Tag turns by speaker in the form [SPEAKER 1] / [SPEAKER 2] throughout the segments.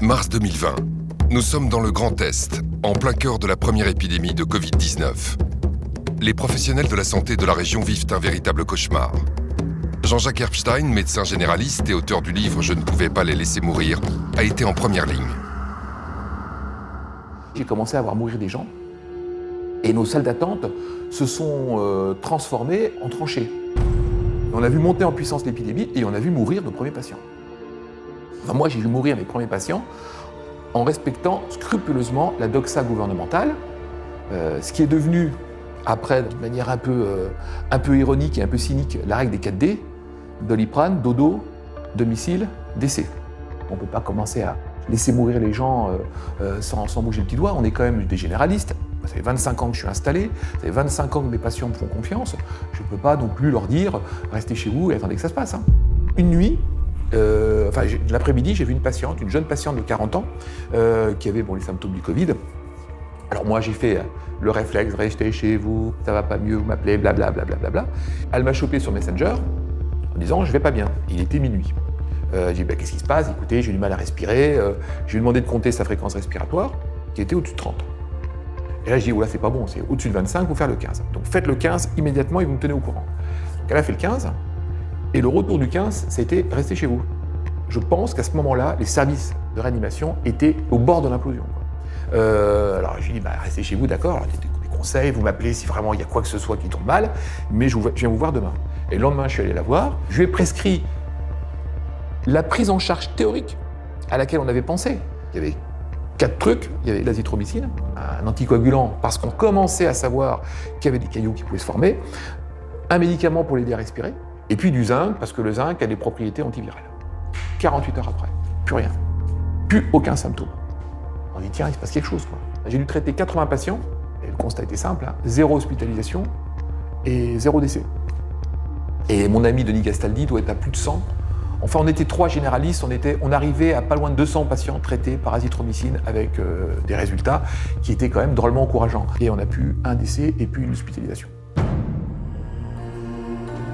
[SPEAKER 1] Mars 2020. Nous sommes dans le Grand Est, en plein cœur de la première épidémie de Covid-19. Les professionnels de la santé de la région vivent un véritable cauchemar. Jean-Jacques Herbstein, médecin généraliste et auteur du livre « Je ne pouvais pas les laisser mourir », a été en première ligne.
[SPEAKER 2] J'ai commencé à voir mourir des gens et nos salles d'attente se sont transformées en tranchées. On a vu monter en puissance l'épidémie et on a vu mourir nos premiers patients. Enfin, moi, j'ai vu mourir mes premiers patients en respectant scrupuleusement la doxa gouvernementale, ce qui est devenu, après, de manière un peu ironique et un peu cynique, la règle des 4D, Doliprane, dodo, domicile, décès. On ne peut pas commencer à laisser mourir les gens sans bouger le petit doigt. On est quand même des généralistes. Ça fait 25 ans que je suis installé, ça fait 25 ans que mes patients me font confiance. Je ne peux pas non plus leur dire « restez chez vous et attendez que ça se passe ». Une nuit, l'après-midi, j'ai vu une patiente, une jeune patiente de 40 ans, qui avait les symptômes du Covid. Alors moi, j'ai fait le réflexe « restez chez vous, ça va pas mieux, vous m'appelez, blablabla, blablabla ». Elle m'a chopé sur Messenger en disant « je vais pas bien ». Il était minuit. J'ai dit « qu'est-ce qui se passe ? Écoutez, j'ai du mal à respirer ». Je lui ai demandé de compter sa fréquence respiratoire, qui était au-dessus de 30. Et là, je dis, oula, c'est pas bon, c'est au-dessus de 25, il faut faire le 15. Donc faites le 15 immédiatement et vous me tenez au courant. Donc elle a fait le 15, et le retour du 15, ça a été restez chez vous. Je pense qu'à ce moment-là, les services de réanimation étaient au bord de l'implosion. Alors je lui ai dit, restez chez vous, d'accord, alors des conseils, vous m'appelez si vraiment il y a quoi que ce soit qui tombe mal, mais je viens vous voir demain. Et le lendemain, je suis allé la voir, je lui ai prescrit la prise en charge théorique à laquelle on avait pensé. Il y avait 4 trucs, il y avait l'azithromycine, un anticoagulant parce qu'on commençait à savoir qu'il y avait des caillots qui pouvaient se former, un médicament pour l'aider à respirer, et puis du zinc parce que le zinc a des propriétés antivirales. 48 heures après, plus rien, plus aucun symptôme. On dit tiens, il se passe quelque chose quoi. J'ai dû traiter 80 patients, et le constat était simple, 0 hospitalisation et 0 décès. Et mon ami Denis Gastaldi doit être à plus de 100. Enfin, on était 3 généralistes, on arrivait à pas loin de 200 patients traités par azithromycine avec des résultats qui étaient quand même drôlement encourageants. Et on a pu un décès et puis une hospitalisation.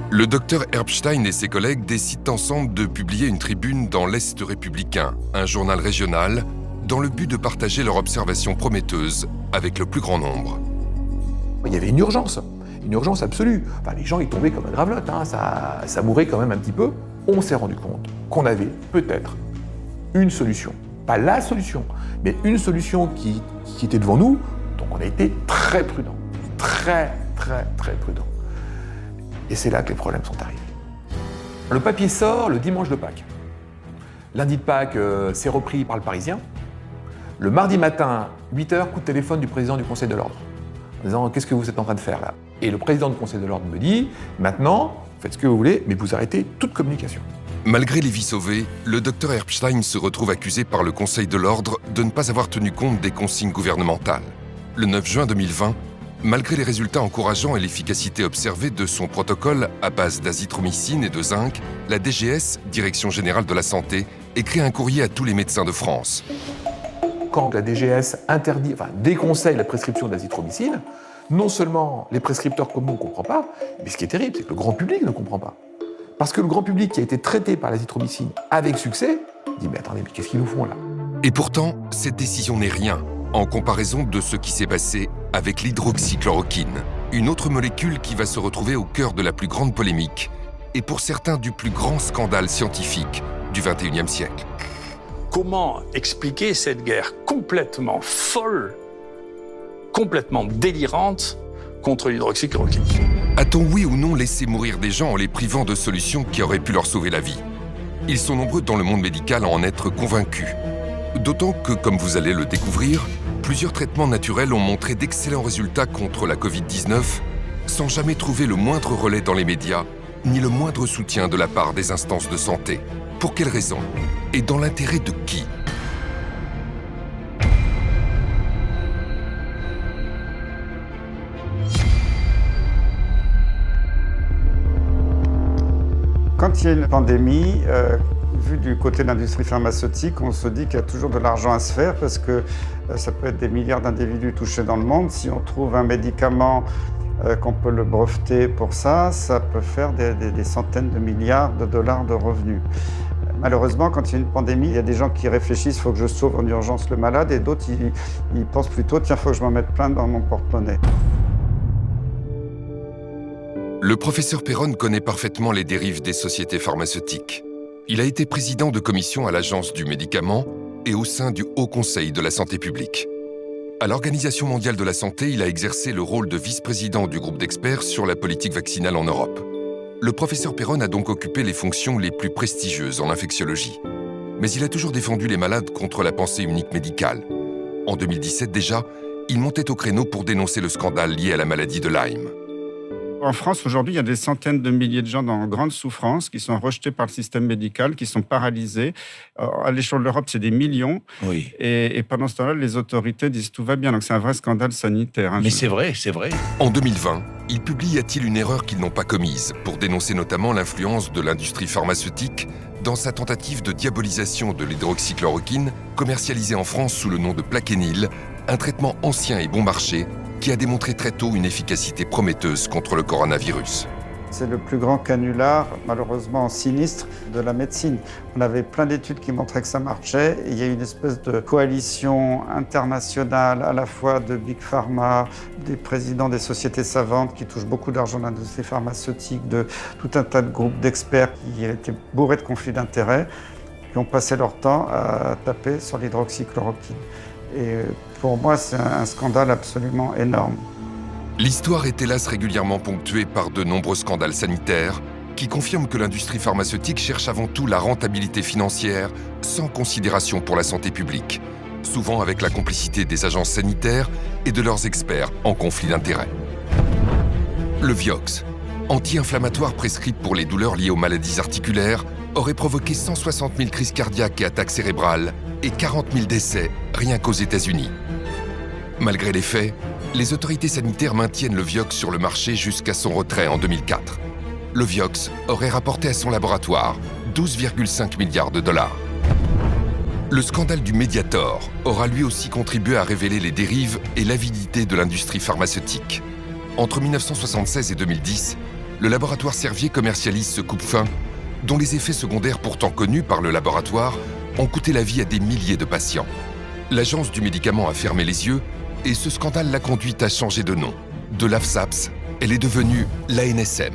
[SPEAKER 1] Le docteur Herbstein et ses collègues décident ensemble de publier une tribune dans l'Est républicain, un journal régional, dans le but de partager leur observation prometteuse avec le plus grand nombre.
[SPEAKER 2] Il y avait une urgence absolue. Enfin, les gens ils tombaient comme un gravelotte, ça mourait quand même un petit peu. On s'est rendu compte qu'on avait peut-être une solution. Pas la solution, mais une solution qui était devant nous. Donc on a été très prudents. Très prudents. Et c'est là que les problèmes sont arrivés. Le papier sort le dimanche de Pâques. Lundi de Pâques, c'est repris par le Parisien. Le mardi matin, 8h, coup de téléphone du président du Conseil de l'Ordre. En disant « qu'est-ce que vous êtes en train de faire là ?» Et le président du Conseil de l'Ordre me dit « maintenant, faites ce que vous voulez, mais vous arrêtez toute communication. »
[SPEAKER 1] Malgré les vies sauvées, le docteur Herbstein se retrouve accusé par le Conseil de l'Ordre de ne pas avoir tenu compte des consignes gouvernementales. Le 9 juin 2020, malgré les résultats encourageants et l'efficacité observée de son protocole à base d'azithromycine et de zinc, la DGS, Direction Générale de la Santé, écrit un courrier à tous les médecins de France.
[SPEAKER 2] Quand la DGS déconseille la prescription d'azithromycine, non seulement les prescripteurs comme nous ne comprennent pas, mais ce qui est terrible, c'est que le grand public ne comprend pas. Parce que le grand public qui a été traité par l'azithromycine avec succès, dit « mais attendez, mais qu'est-ce qu'ils nous font là ?»
[SPEAKER 1] Et pourtant, cette décision n'est rien en comparaison de ce qui s'est passé avec l'hydroxychloroquine, une autre molécule qui va se retrouver au cœur de la plus grande polémique et pour certains du plus grand scandale scientifique du XXIe siècle.
[SPEAKER 3] Comment expliquer cette guerre complètement folle, complètement délirante contre l'hydroxychloroquine?
[SPEAKER 1] A-t-on oui ou non laissé mourir des gens en les privant de solutions qui auraient pu leur sauver la vie? Ils sont nombreux dans le monde médical à en être convaincus. D'autant que, comme vous allez le découvrir, plusieurs traitements naturels ont montré d'excellents résultats contre la Covid-19 sans jamais trouver le moindre relais dans les médias, ni le moindre soutien de la part des instances de santé. Pour quelles raisons? Et dans l'intérêt de qui?
[SPEAKER 4] Quand il y a une pandémie, vu du côté de l'industrie pharmaceutique, on se dit qu'il y a toujours de l'argent à se faire parce que ça peut être des milliards d'individus touchés dans le monde. Si on trouve un médicament qu'on peut le breveter pour ça, ça peut faire des centaines de milliards de dollars de revenus. Malheureusement, quand il y a une pandémie, il y a des gens qui réfléchissent « il faut que je sauve en urgence le malade » et d'autres, ils pensent plutôt « tiens, il faut que je m'en mette plein dans mon porte-monnaie ».
[SPEAKER 1] Le professeur Perron connaît parfaitement les dérives des sociétés pharmaceutiques. Il a été président de commission à l'Agence du médicament et au sein du Haut Conseil de la santé publique. À l'Organisation mondiale de la santé, il a exercé le rôle de vice-président du groupe d'experts sur la politique vaccinale en Europe. Le professeur Perron a donc occupé les fonctions les plus prestigieuses en infectiologie. Mais il a toujours défendu les malades contre la pensée unique médicale. En 2017 déjà, il montait au créneau pour dénoncer le scandale lié à la maladie de Lyme.
[SPEAKER 4] En France, aujourd'hui, il y a des centaines de milliers de gens dans grande souffrance qui sont rejetés par le système médical, qui sont paralysés. À l'échelle de l'Europe, c'est des millions.
[SPEAKER 5] Oui.
[SPEAKER 4] Et pendant ce temps-là, les autorités disent tout va bien. Donc c'est un vrai scandale sanitaire.
[SPEAKER 5] Mais c'est vrai, c'est vrai.
[SPEAKER 1] En 2020, il publie « Y a-t-il une erreur qu'ils n'ont pas commise ?» pour dénoncer notamment l'influence de l'industrie pharmaceutique dans sa tentative de diabolisation de l'hydroxychloroquine, commercialisée en France sous le nom de Plaquenil, un traitement ancien et bon marché qui a démontré très tôt une efficacité prometteuse contre le coronavirus.
[SPEAKER 4] C'est le plus grand canular, malheureusement sinistre, de la médecine. On avait plein d'études qui montraient que ça marchait. Et il y a une espèce de coalition internationale, à la fois de Big Pharma, des présidents des sociétés savantes qui touchent beaucoup d'argent dans l'industrie pharmaceutique, de tout un tas de groupes d'experts qui étaient bourrés de conflits d'intérêts, qui ont passé leur temps à taper sur l'hydroxychloroquine. Et pour moi, c'est un scandale absolument énorme.
[SPEAKER 1] L'histoire est hélas régulièrement ponctuée par de nombreux scandales sanitaires qui confirment que l'industrie pharmaceutique cherche avant tout la rentabilité financière sans considération pour la santé publique, souvent avec la complicité des agences sanitaires et de leurs experts en conflit d'intérêts. Le Vioxx, anti-inflammatoire prescrit pour les douleurs liées aux maladies articulaires, aurait provoqué 160 000 crises cardiaques et attaques cérébrales et 40 000 décès rien qu'aux États-Unis. Malgré les faits, les autorités sanitaires maintiennent le Vioxx sur le marché jusqu'à son retrait en 2004. Le Vioxx aurait rapporté à son laboratoire 12,5 milliards de dollars. Le scandale du Mediator aura lui aussi contribué à révéler les dérives et l'avidité de l'industrie pharmaceutique. Entre 1976 et 2010, le laboratoire Servier commercialise ce coupe-faim dont les effets secondaires pourtant connus par le laboratoire ont coûté la vie à des milliers de patients. L'agence du médicament a fermé les yeux et ce scandale l'a conduite à changer de nom. De l'AFSAPS, elle est devenue l'ANSM.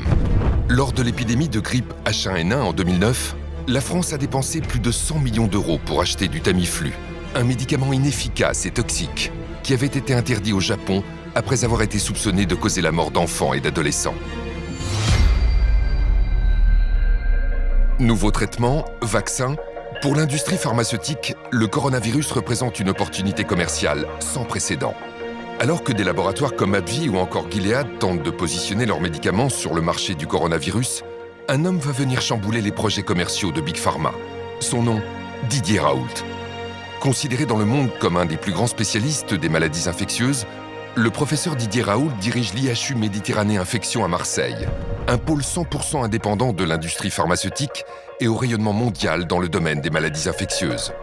[SPEAKER 1] Lors de l'épidémie de grippe H1N1 en 2009, la France a dépensé plus de 100 millions d'euros pour acheter du Tamiflu, un médicament inefficace et toxique qui avait été interdit au Japon après avoir été soupçonné de causer la mort d'enfants et d'adolescents. Nouveaux traitements, vaccins. Pour l'industrie pharmaceutique, le coronavirus représente une opportunité commerciale sans précédent. Alors que des laboratoires comme AbbVie ou encore Gilead tentent de positionner leurs médicaments sur le marché du coronavirus, un homme va venir chambouler les projets commerciaux de Big Pharma. Son nom, Didier Raoult. Considéré dans le monde comme un des plus grands spécialistes des maladies infectieuses, le professeur Didier Raoult dirige l'IHU Méditerranée Infection à Marseille, un pôle 100% indépendant de l'industrie pharmaceutique et au rayonnement mondial dans le domaine des maladies infectieuses.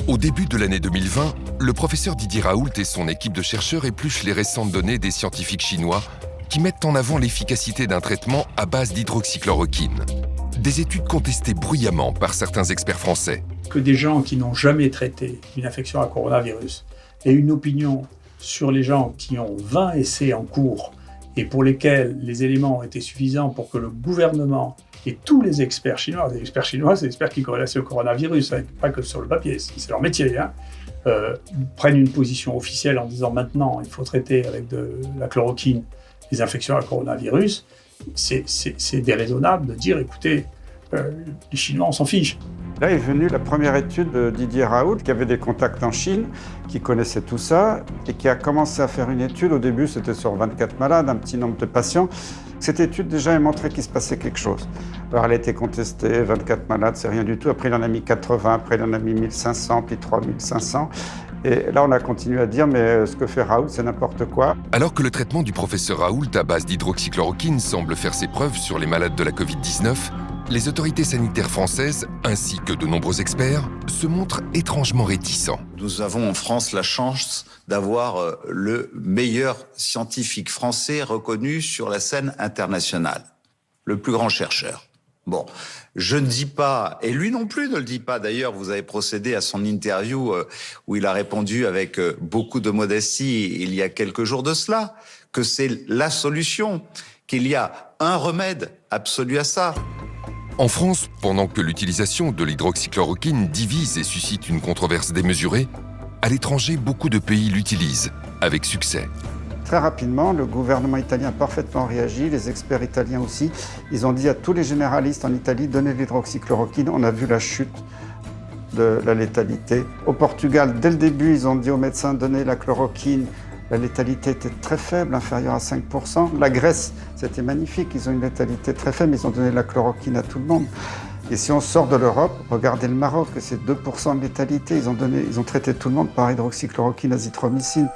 [SPEAKER 1] Au début de l'année 2020, le professeur Didier Raoult et son équipe de chercheurs épluchent les récentes données des scientifiques chinois qui mettent en avant l'efficacité d'un traitement à base d'hydroxychloroquine. Des études contestées bruyamment par certains experts français.
[SPEAKER 6] Que des gens qui n'ont jamais traité une infection à coronavirus aient une opinion sur les gens qui ont 20 essais en cours et pour lesquels les éléments ont été suffisants pour que le gouvernement et tous les experts chinois, c'est des experts qui corrèlent au coronavirus, hein, pas que sur le papier, c'est leur métier, hein, prennent une position officielle en disant maintenant il faut traiter avec de la chloroquine les infections à coronavirus, c'est déraisonnable de dire écoutez, les Chinois on s'en fiche.
[SPEAKER 4] Là est venue la première étude de Didier Raoult, qui avait des contacts en Chine, qui connaissait tout ça, et qui a commencé à faire une étude. Au début, c'était sur 24 malades, un petit nombre de patients. Cette étude, déjà, a montré qu'il se passait quelque chose. Alors, elle a été contestée, 24 malades, c'est rien du tout. Après, il en a mis 80, après, il en a mis 1500, puis 3500. Et là, on a continué à dire, mais ce que fait Raoult, c'est n'importe quoi.
[SPEAKER 1] Alors que le traitement du professeur Raoult à base d'hydroxychloroquine semble faire ses preuves sur les malades de la Covid-19, les autorités sanitaires françaises, ainsi que de nombreux experts, se montrent étrangement réticents.
[SPEAKER 7] Nous avons en France la chance d'avoir le meilleur scientifique français reconnu sur la scène internationale, le plus grand chercheur. Bon, je ne dis pas, et lui non plus ne le dit pas. D'ailleurs, vous avez procédé à son interview où il a répondu avec beaucoup de modestie il y a quelques jours de cela, que c'est la solution, qu'il y a un remède absolu à ça.
[SPEAKER 1] En France, pendant que l'utilisation de l'hydroxychloroquine divise et suscite une controverse démesurée, à l'étranger, beaucoup de pays l'utilisent, avec succès.
[SPEAKER 4] Très rapidement, le gouvernement italien a parfaitement réagi, les experts italiens aussi. Ils ont dit à tous les généralistes en Italie, donnez l'hydroxychloroquine. On a vu la chute de la létalité. Au Portugal, dès le début, ils ont dit aux médecins, donnez la chloroquine. La létalité était très faible, inférieure à 5%. La Grèce, c'était magnifique, ils ont une létalité très faible, mais ils ont donné la chloroquine à tout le monde. Et si on sort de l'Europe, regardez le Maroc, c'est 2% de létalité. Ils ont traité tout le monde par hydroxychloroquine, azithromycine.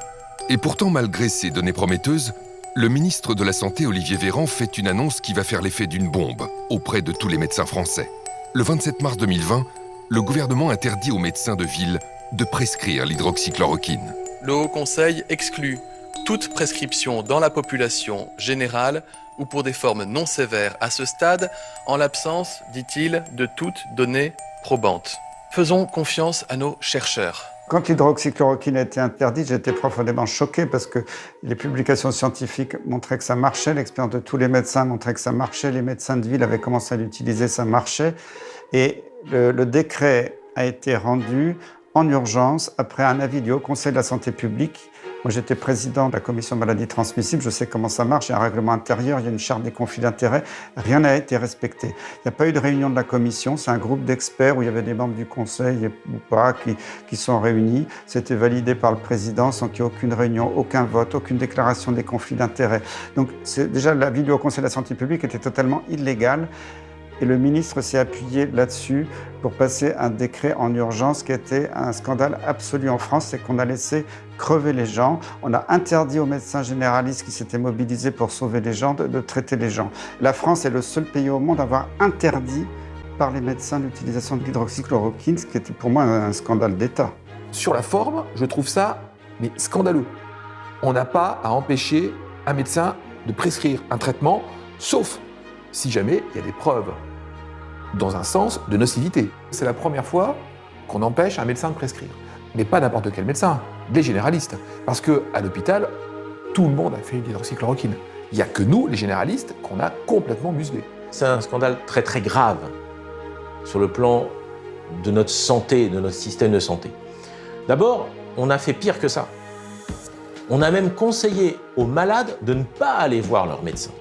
[SPEAKER 1] Et pourtant, malgré ces données prometteuses, le ministre de la Santé, Olivier Véran, fait une annonce qui va faire l'effet d'une bombe auprès de tous les médecins français. Le 27 mars 2020, le gouvernement interdit aux médecins de ville de prescrire l'hydroxychloroquine.
[SPEAKER 5] Le Haut Conseil exclut toute prescription dans la population générale ou pour des formes non sévères à ce stade, en l'absence, dit-il, de toute donnée probante. Faisons confiance à nos chercheurs.
[SPEAKER 4] Quand l'hydroxychloroquine a été interdite, j'étais profondément choqué parce que les publications scientifiques montraient que ça marchait, l'expérience de tous les médecins montrait que ça marchait, les médecins de ville avaient commencé à l'utiliser, ça marchait. Et le décret a été rendu en urgence après un avis du Haut Conseil de la Santé publique. Moi, j'étais président de la commission maladies transmissibles, je sais comment ça marche, il y a un règlement intérieur, il y a une charte des conflits d'intérêts, rien n'a été respecté. Il n'y a pas eu de réunion de la commission, c'est un groupe d'experts où il y avait des membres du conseil ou pas qui sont réunis. C'était validé par le président sans qu'il y ait aucune réunion, aucun vote, aucune déclaration des conflits d'intérêts. Donc déjà, l'avis du Haut Conseil de la Santé publique était totalement illégal. Et le ministre s'est appuyé là-dessus pour passer un décret en urgence qui était un scandale absolu en France, c'est qu'on a laissé crever les gens. On a interdit aux médecins généralistes qui s'étaient mobilisés pour sauver les gens de traiter les gens. La France est le seul pays au monde à avoir interdit par les médecins l'utilisation de l'hydroxychloroquine, ce qui était pour moi un scandale d'État.
[SPEAKER 2] Sur la forme, je trouve ça mais scandaleux. On n'a pas à empêcher un médecin de prescrire un traitement, sauf si jamais il y a des preuves dans un sens de nocivité. C'est la première fois qu'on empêche un médecin de prescrire. Mais pas n'importe quel médecin, des généralistes. Parce qu'à l'hôpital, tout le monde a fait une hydroxychloroquine. Il n'y a que nous, les généralistes, qu'on a complètement muselés.
[SPEAKER 8] C'est un scandale très très grave sur le plan de notre santé, de notre système de santé. D'abord, on a fait pire que ça. On a même conseillé aux malades de ne pas aller voir leur médecin.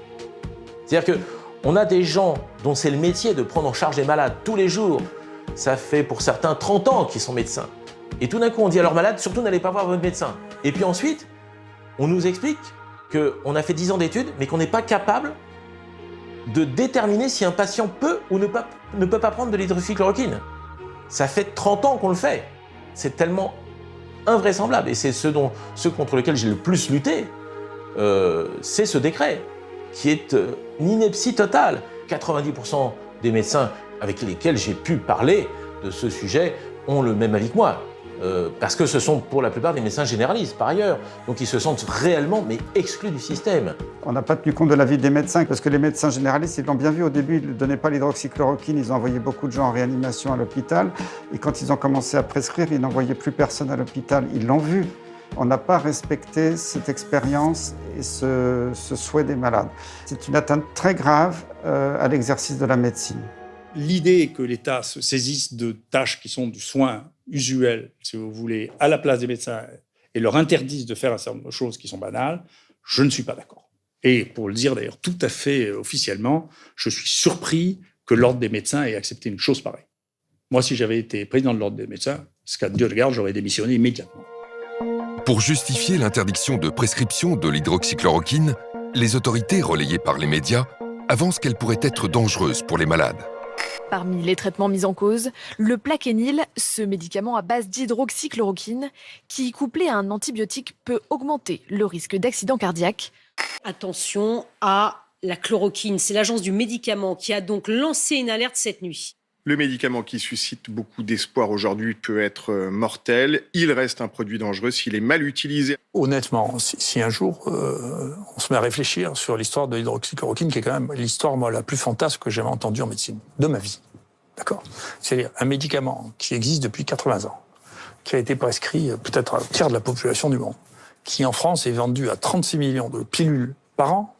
[SPEAKER 8] C'est-à-dire qu'on a des gens dont c'est le métier de prendre en charge les malades tous les jours. Ça fait pour certains 30 ans qu'ils sont médecins. Et tout d'un coup, on dit à leurs malades, surtout n'allez pas voir votre médecin. Et puis ensuite, on nous explique qu'on a fait 10 ans d'études, mais qu'on n'est pas capable de déterminer si un patient peut ou ne peut pas prendre de l'hydroxychloroquine. Ça fait 30 ans qu'on le fait. C'est tellement invraisemblable. Et c'est ce contre lequel j'ai le plus lutté, c'est ce décret, qui est une ineptie totale. 90% des médecins avec lesquels j'ai pu parler de ce sujet ont le même avis que moi. Parce que ce sont pour la plupart des médecins généralistes, par ailleurs. Donc ils se sentent réellement exclus du système.
[SPEAKER 4] On n'a pas tenu compte de l'avis des médecins, parce que les médecins généralistes, ils l'ont bien vu au début, ils ne donnaient pas l'hydroxychloroquine, ils ont envoyé beaucoup de gens en réanimation à l'hôpital. Et quand ils ont commencé à prescrire, ils n'envoyaient plus personne à l'hôpital. Ils l'ont vu. On n'a pas respecté cette expérience et ce souhait des malades. C'est une atteinte très grave à l'exercice de la médecine.
[SPEAKER 6] L'idée que l'État se saisisse de tâches qui sont du soin usuel, si vous voulez, à la place des médecins et leur interdise de faire un certain nombre de choses qui sont banales, je ne suis pas d'accord. Et pour le dire d'ailleurs tout à fait officiellement, je suis surpris que l'Ordre des médecins ait accepté une chose pareille. Moi, si j'avais été président de l'Ordre des médecins, ce qu'à Dieu regarde, j'aurais démissionné immédiatement.
[SPEAKER 1] Pour justifier l'interdiction de prescription de l'hydroxychloroquine, les autorités relayées par les médias avancent qu'elle pourrait être dangereuse pour les malades.
[SPEAKER 9] Parmi les traitements mis en cause, le Plaquenil, ce médicament à base d'hydroxychloroquine, qui, couplé à un antibiotique, peut augmenter le risque d'accident cardiaque.
[SPEAKER 10] Attention à la chloroquine, c'est l'agence du médicament qui a donc lancé une alerte cette nuit. Le médicament qui suscite beaucoup d'espoir aujourd'hui peut être mortel. Il reste un produit dangereux s'il est mal utilisé.
[SPEAKER 3] Honnêtement, si un jour on se met à réfléchir sur l'histoire de l'hydroxychloroquine, qui est quand même l'histoire moi, la plus fantasque que j'ai jamais entendue en médecine, de ma vie. D'accord ? C'est-à-dire un médicament qui existe depuis 80 ans, qui a été prescrit peut-être à un tiers de la population du monde, qui en France est vendu à 36 millions de pilules par an,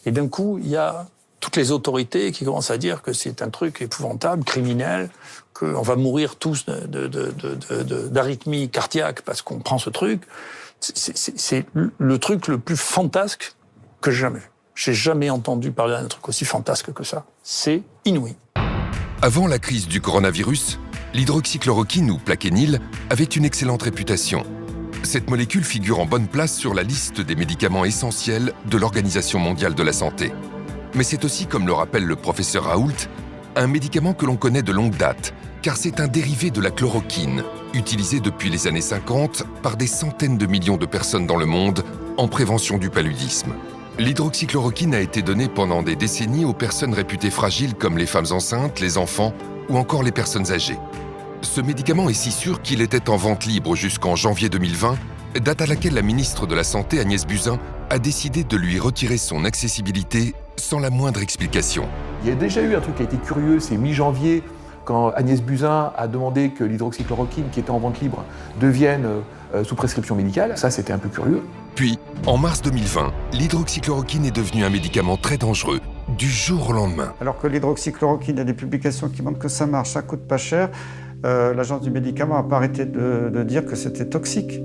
[SPEAKER 3] et d'un coup, il y a toutes les autorités qui commencent à dire que c'est un truc épouvantable, criminel, qu'on va mourir tous d'arythmie cardiaque parce qu'on prend ce truc. C'est le truc le plus fantasque que j'ai jamais vu. J'ai jamais entendu parler d'un truc aussi fantasque que ça. C'est inouï.
[SPEAKER 1] Avant la crise du coronavirus, l'hydroxychloroquine ou plaquenil avait une excellente réputation. Cette molécule figure en bonne place sur la liste des médicaments essentiels de l'Organisation mondiale de la santé. Mais c'est aussi, comme le rappelle le professeur Raoult, un médicament que l'on connaît de longue date, car c'est un dérivé de la chloroquine, utilisé depuis les années 50 par des centaines de millions de personnes dans le monde en prévention du paludisme. L'hydroxychloroquine a été donnée pendant des décennies aux personnes réputées fragiles comme les femmes enceintes, les enfants ou encore les personnes âgées. Ce médicament est si sûr qu'il était en vente libre jusqu'en janvier 2020, date à laquelle la ministre de la Santé, Agnès Buzyn, a décidé de lui retirer son accessibilité sans la moindre explication.
[SPEAKER 2] Il y a déjà eu un truc qui a été curieux, c'est mi-janvier, quand Agnès Buzyn a demandé que l'hydroxychloroquine, qui était en vente libre, devienne sous prescription médicale. Ça, c'était un peu curieux.
[SPEAKER 1] Puis, en mars 2020, l'hydroxychloroquine est devenu un médicament très dangereux, du jour au lendemain.
[SPEAKER 4] Alors que l'hydroxychloroquine, il y a des publications qui montrent que ça marche, ça coûte pas cher, l'agence du médicament n'a pas arrêté de dire que c'était toxique.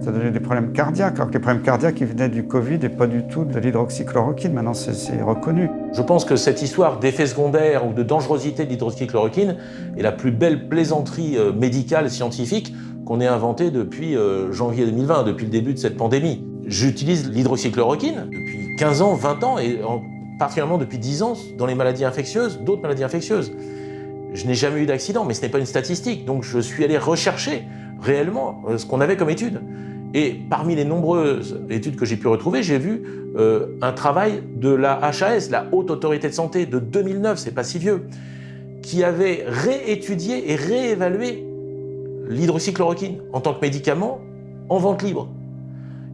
[SPEAKER 4] Ça donnait des problèmes cardiaques, alors que les problèmes cardiaques ils venaient du Covid et pas du tout de l'hydroxychloroquine. Maintenant, c'est reconnu.
[SPEAKER 8] Je pense que cette histoire d'effet secondaire ou de dangerosité de l'hydroxychloroquine est la plus belle plaisanterie médicale, scientifique qu'on ait inventée depuis janvier 2020, depuis le début de cette pandémie. J'utilise l'hydroxychloroquine depuis 15 ans, 20 ans, et particulièrement depuis 10 ans dans les maladies infectieuses, d'autres maladies infectieuses. Je n'ai jamais eu d'accident, mais ce n'est pas une statistique, donc je suis allé rechercher réellement ce qu'on avait comme études. Et parmi les nombreuses études que j'ai pu retrouver, j'ai vu un travail de la HAS, la Haute Autorité de Santé, de 2009, c'est pas si vieux, qui avait réétudié et réévalué l'hydroxychloroquine en tant que médicament en vente libre.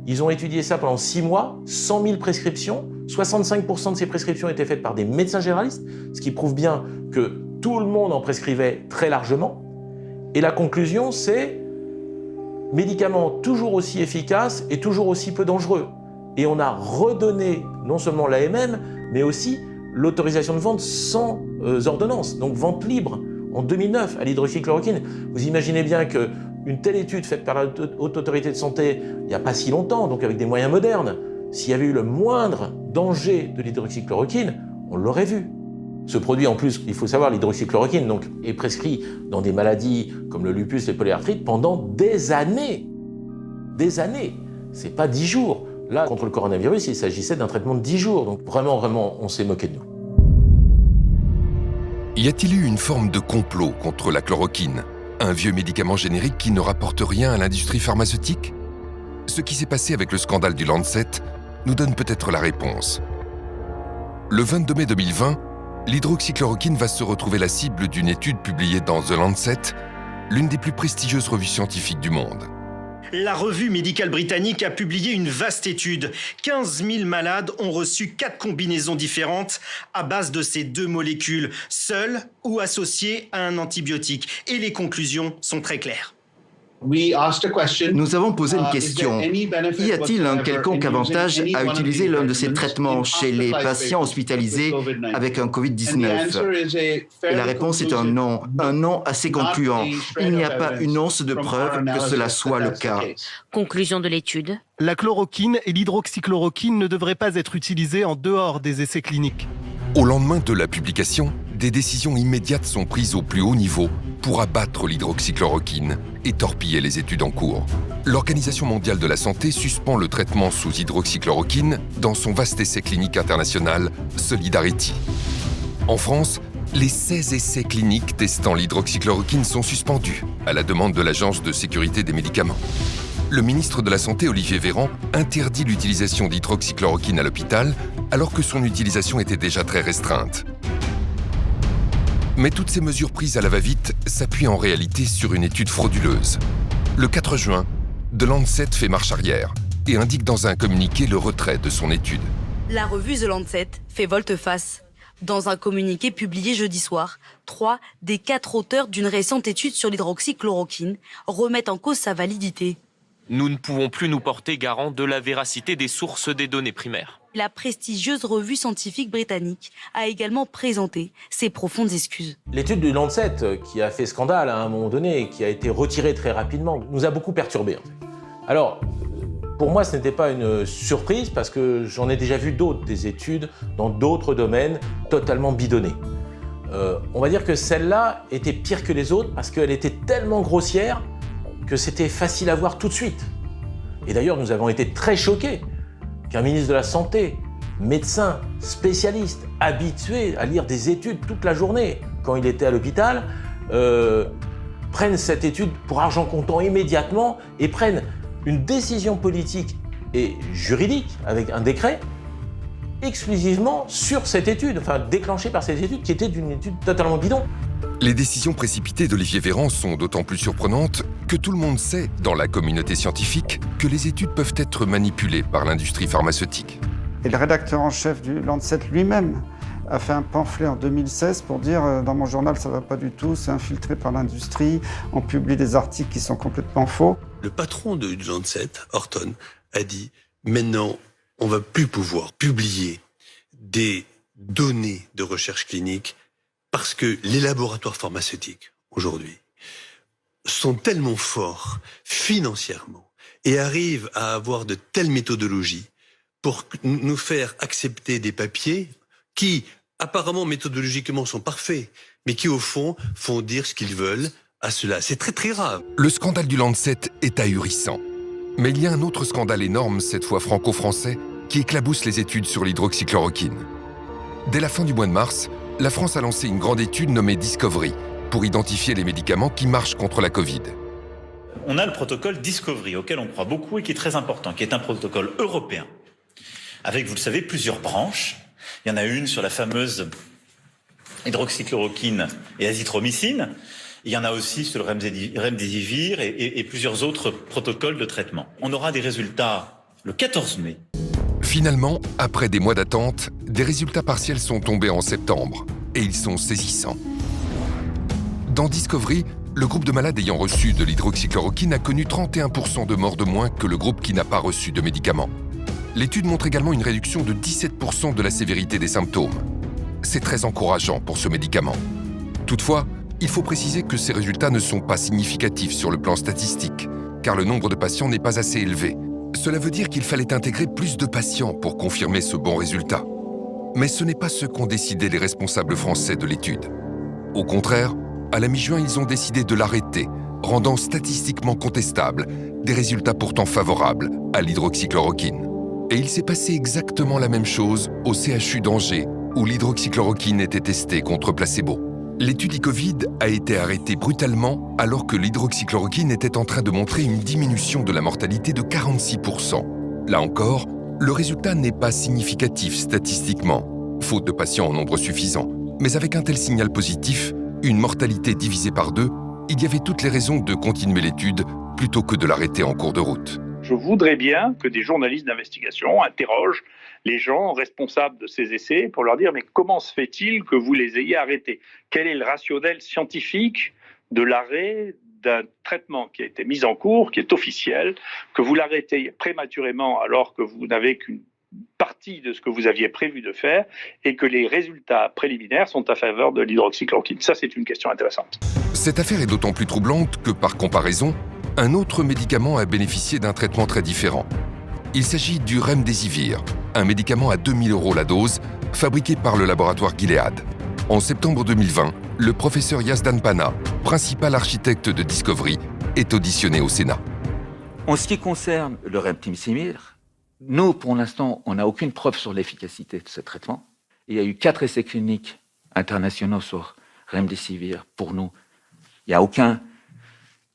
[SPEAKER 8] Ils ont étudié ça pendant 6 mois, 100 000 prescriptions, 65% de ces prescriptions étaient faites par des médecins généralistes, ce qui prouve bien que tout le monde en prescrivait très largement. Et la conclusion, c'est médicament toujours aussi efficace et toujours aussi peu dangereux. Et on a redonné non seulement l'AMM, mais aussi l'autorisation de vente sans ordonnance, donc vente libre, en 2009 à l'hydroxychloroquine. Vous imaginez bien qu'une telle étude faite par la Haute Autorité de Santé il n'y a pas si longtemps, donc avec des moyens modernes, s'il y avait eu le moindre danger de l'hydroxychloroquine, on l'aurait vu. Ce produit, en plus, il faut savoir, l'hydroxychloroquine donc, est prescrit dans des maladies comme le lupus, les polyarthrites, pendant des années. Des années. C'est pas 10 jours. Là, contre le coronavirus, il s'agissait d'un traitement de 10 jours. Donc vraiment, on s'est moqué de nous.
[SPEAKER 1] Y a-t-il eu une forme de complot contre la chloroquine, un vieux médicament générique qui ne rapporte rien à l'industrie pharmaceutique ? Ce qui s'est passé avec le scandale du Lancet nous donne peut-être la réponse. Le 22 mai 2020, l'hydroxychloroquine va se retrouver la cible d'une étude publiée dans The Lancet, l'une des plus prestigieuses revues scientifiques du monde.
[SPEAKER 11] La revue médicale britannique a publié une vaste étude. 15 000 malades ont reçu 4 combinaisons différentes à base de ces 2 molécules, seules ou associées à un antibiotique. Et les conclusions sont très claires.
[SPEAKER 12] Nous avons posé une question. Y a-t-il un quelconque avantage à utiliser l'un de ces traitements chez les patients hospitalisés avec un Covid-19 ? Et la réponse est un non assez concluant. Il n'y a pas une once de preuve que cela soit le cas.
[SPEAKER 13] Conclusion de l'étude.
[SPEAKER 14] La chloroquine et l'hydroxychloroquine ne devraient pas être utilisées en dehors des essais cliniques.
[SPEAKER 1] Au lendemain de la publication, des décisions immédiates sont prises au plus haut niveau pour abattre l'hydroxychloroquine et torpiller les études en cours. L'Organisation mondiale de la santé suspend le traitement sous hydroxychloroquine dans son vaste essai clinique international Solidarity. En France, les 16 essais cliniques testant l'hydroxychloroquine sont suspendus à la demande de l'Agence de sécurité des médicaments. Le ministre de la Santé, Olivier Véran, interdit l'utilisation d'hydroxychloroquine à l'hôpital alors que son utilisation était déjà très restreinte. Mais toutes ces mesures prises à la va-vite s'appuient en réalité sur une étude frauduleuse. Le 4 juin, The Lancet fait marche arrière et indique dans un communiqué le retrait de son étude.
[SPEAKER 15] La revue The Lancet fait volte-face. Dans un communiqué publié jeudi soir, 3 des 4 auteurs d'une récente étude sur l'hydroxychloroquine remettent en cause sa validité.
[SPEAKER 16] Nous ne pouvons plus nous porter garant de la véracité des sources des données primaires.
[SPEAKER 15] La prestigieuse revue scientifique britannique a également présenté ses profondes excuses.
[SPEAKER 8] L'étude du Lancet, qui a fait scandale à un moment donné et qui a été retirée très rapidement, nous a beaucoup perturbés. Alors, pour moi, ce n'était pas une surprise parce que j'en ai déjà vu d'autres, des études dans d'autres domaines totalement bidonnées. On va dire que celle-là était pire que les autres parce qu'elle était tellement grossière que c'était facile à voir tout de suite. Et d'ailleurs, nous avons été très choqués qu'un ministre de la Santé, médecin, spécialiste, habitué à lire des études toute la journée quand il était à l'hôpital, prenne cette étude pour argent comptant immédiatement et prenne une décision politique et juridique avec un décret exclusivement sur cette étude, enfin déclenchée par cette étude qui était une étude totalement bidon.
[SPEAKER 1] Les décisions précipitées d'Olivier Véran sont d'autant plus surprenantes que tout le monde sait, dans la communauté scientifique, que les études peuvent être manipulées par l'industrie pharmaceutique.
[SPEAKER 4] Et le rédacteur en chef du Lancet lui-même a fait un pamphlet en 2016 pour dire « dans mon journal, ça ne va pas du tout, c'est infiltré par l'industrie, on publie des articles qui sont complètement faux ».
[SPEAKER 17] Le patron du Lancet, Horton, a dit « maintenant, on ne va plus pouvoir publier des données de recherche clinique parce que les laboratoires pharmaceutiques, aujourd'hui, sont tellement forts financièrement et arrivent à avoir de telles méthodologies pour nous faire accepter des papiers qui, apparemment, méthodologiquement, sont parfaits, mais qui, au fond, font dire ce qu'ils veulent à cela. C'est très, très grave.
[SPEAKER 1] Le scandale du Lancet est ahurissant. Mais il y a un autre scandale énorme, cette fois franco-français, qui éclabousse les études sur l'hydroxychloroquine. Dès la fin du mois de mars, la France a lancé une grande étude nommée Discovery pour identifier les médicaments qui marchent contre la Covid.
[SPEAKER 18] On a le protocole Discovery, auquel on croit beaucoup et qui est très important, qui est un protocole européen, avec, vous le savez, plusieurs branches. Il y en a une sur la fameuse hydroxychloroquine et azithromycine. Il y en a aussi sur le remdesivir et plusieurs autres protocoles de traitement. On aura des résultats le 14 mai.
[SPEAKER 1] Finalement, après des mois d'attente, des résultats partiels sont tombés en septembre, et ils sont saisissants. Dans Discovery, le groupe de malades ayant reçu de l'hydroxychloroquine a connu 31% de morts de moins que le groupe qui n'a pas reçu de médicaments. L'étude montre également une réduction de 17% de la sévérité des symptômes. C'est très encourageant pour ce médicament. Toutefois, il faut préciser que ces résultats ne sont pas significatifs sur le plan statistique, car le nombre de patients n'est pas assez élevé. Cela veut dire qu'il fallait intégrer plus de patients pour confirmer ce bon résultat. Mais ce n'est pas ce qu'ont décidé les responsables français de l'étude. Au contraire, à la mi-juin, ils ont décidé de l'arrêter, rendant statistiquement contestables des résultats pourtant favorables à l'hydroxychloroquine. Et il s'est passé exactement la même chose au CHU d'Angers, où l'hydroxychloroquine était testée contre placebo. L'étude e-Covid a été arrêtée brutalement alors que l'hydroxychloroquine était en train de montrer une diminution de la mortalité de 46%. Là encore, le résultat n'est pas significatif statistiquement, faute de patients en nombre suffisant. Mais avec un tel signal positif, une mortalité divisée par 2, il y avait toutes les raisons de continuer l'étude plutôt que de l'arrêter en cours de route.
[SPEAKER 6] Je voudrais bien que des journalistes d'investigation interrogent les gens responsables de ces essais pour leur dire « mais comment se fait-il que vous les ayez arrêtés ? Quel est le rationnel scientifique de l'arrêt d'un traitement qui a été mis en cours, qui est officiel, que vous l'arrêtez prématurément alors que vous n'avez qu'une partie de ce que vous aviez prévu de faire et que les résultats préliminaires sont à faveur de l'hydroxychloroquine ?» Ça, c'est une question intéressante.
[SPEAKER 1] Cette affaire est d'autant plus troublante que, par comparaison, un autre médicament a bénéficié d'un traitement très différent. Il s'agit du remdesivir, un médicament à 2 000 € la dose, fabriqué par le laboratoire Gilead. En septembre 2020, le professeur Yazdan Pana, principal architecte de Discovery, est auditionné au Sénat.
[SPEAKER 19] En ce qui concerne le remdesivir, nous, pour l'instant, on n'a aucune preuve sur l'efficacité de ce traitement. Il y a eu 4 essais cliniques internationaux sur remdesivir. Pour nous, il n'y a aucun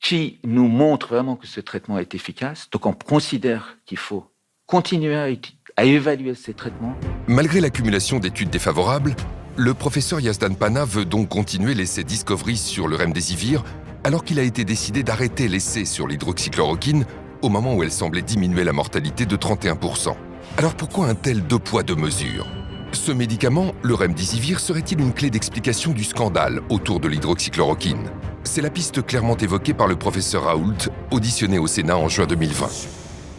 [SPEAKER 19] qui nous montre vraiment que ce traitement est efficace. Donc on considère qu'il faut continuer à évaluer ces traitements.
[SPEAKER 1] Malgré l'accumulation d'études défavorables, Le professeur Yazdan Pana veut donc continuer l'essai Discovery sur le remdesivir, alors qu'il a été décidé d'arrêter l'essai sur l'hydroxychloroquine au moment où elle semblait diminuer la mortalité de 31%. Alors pourquoi un tel deux poids deux mesures ? Ce médicament, le remdesivir, serait-il une clé d'explication du scandale autour de l'hydroxychloroquine ? C'est la piste clairement évoquée par le professeur Raoult, auditionné au Sénat en juin 2020.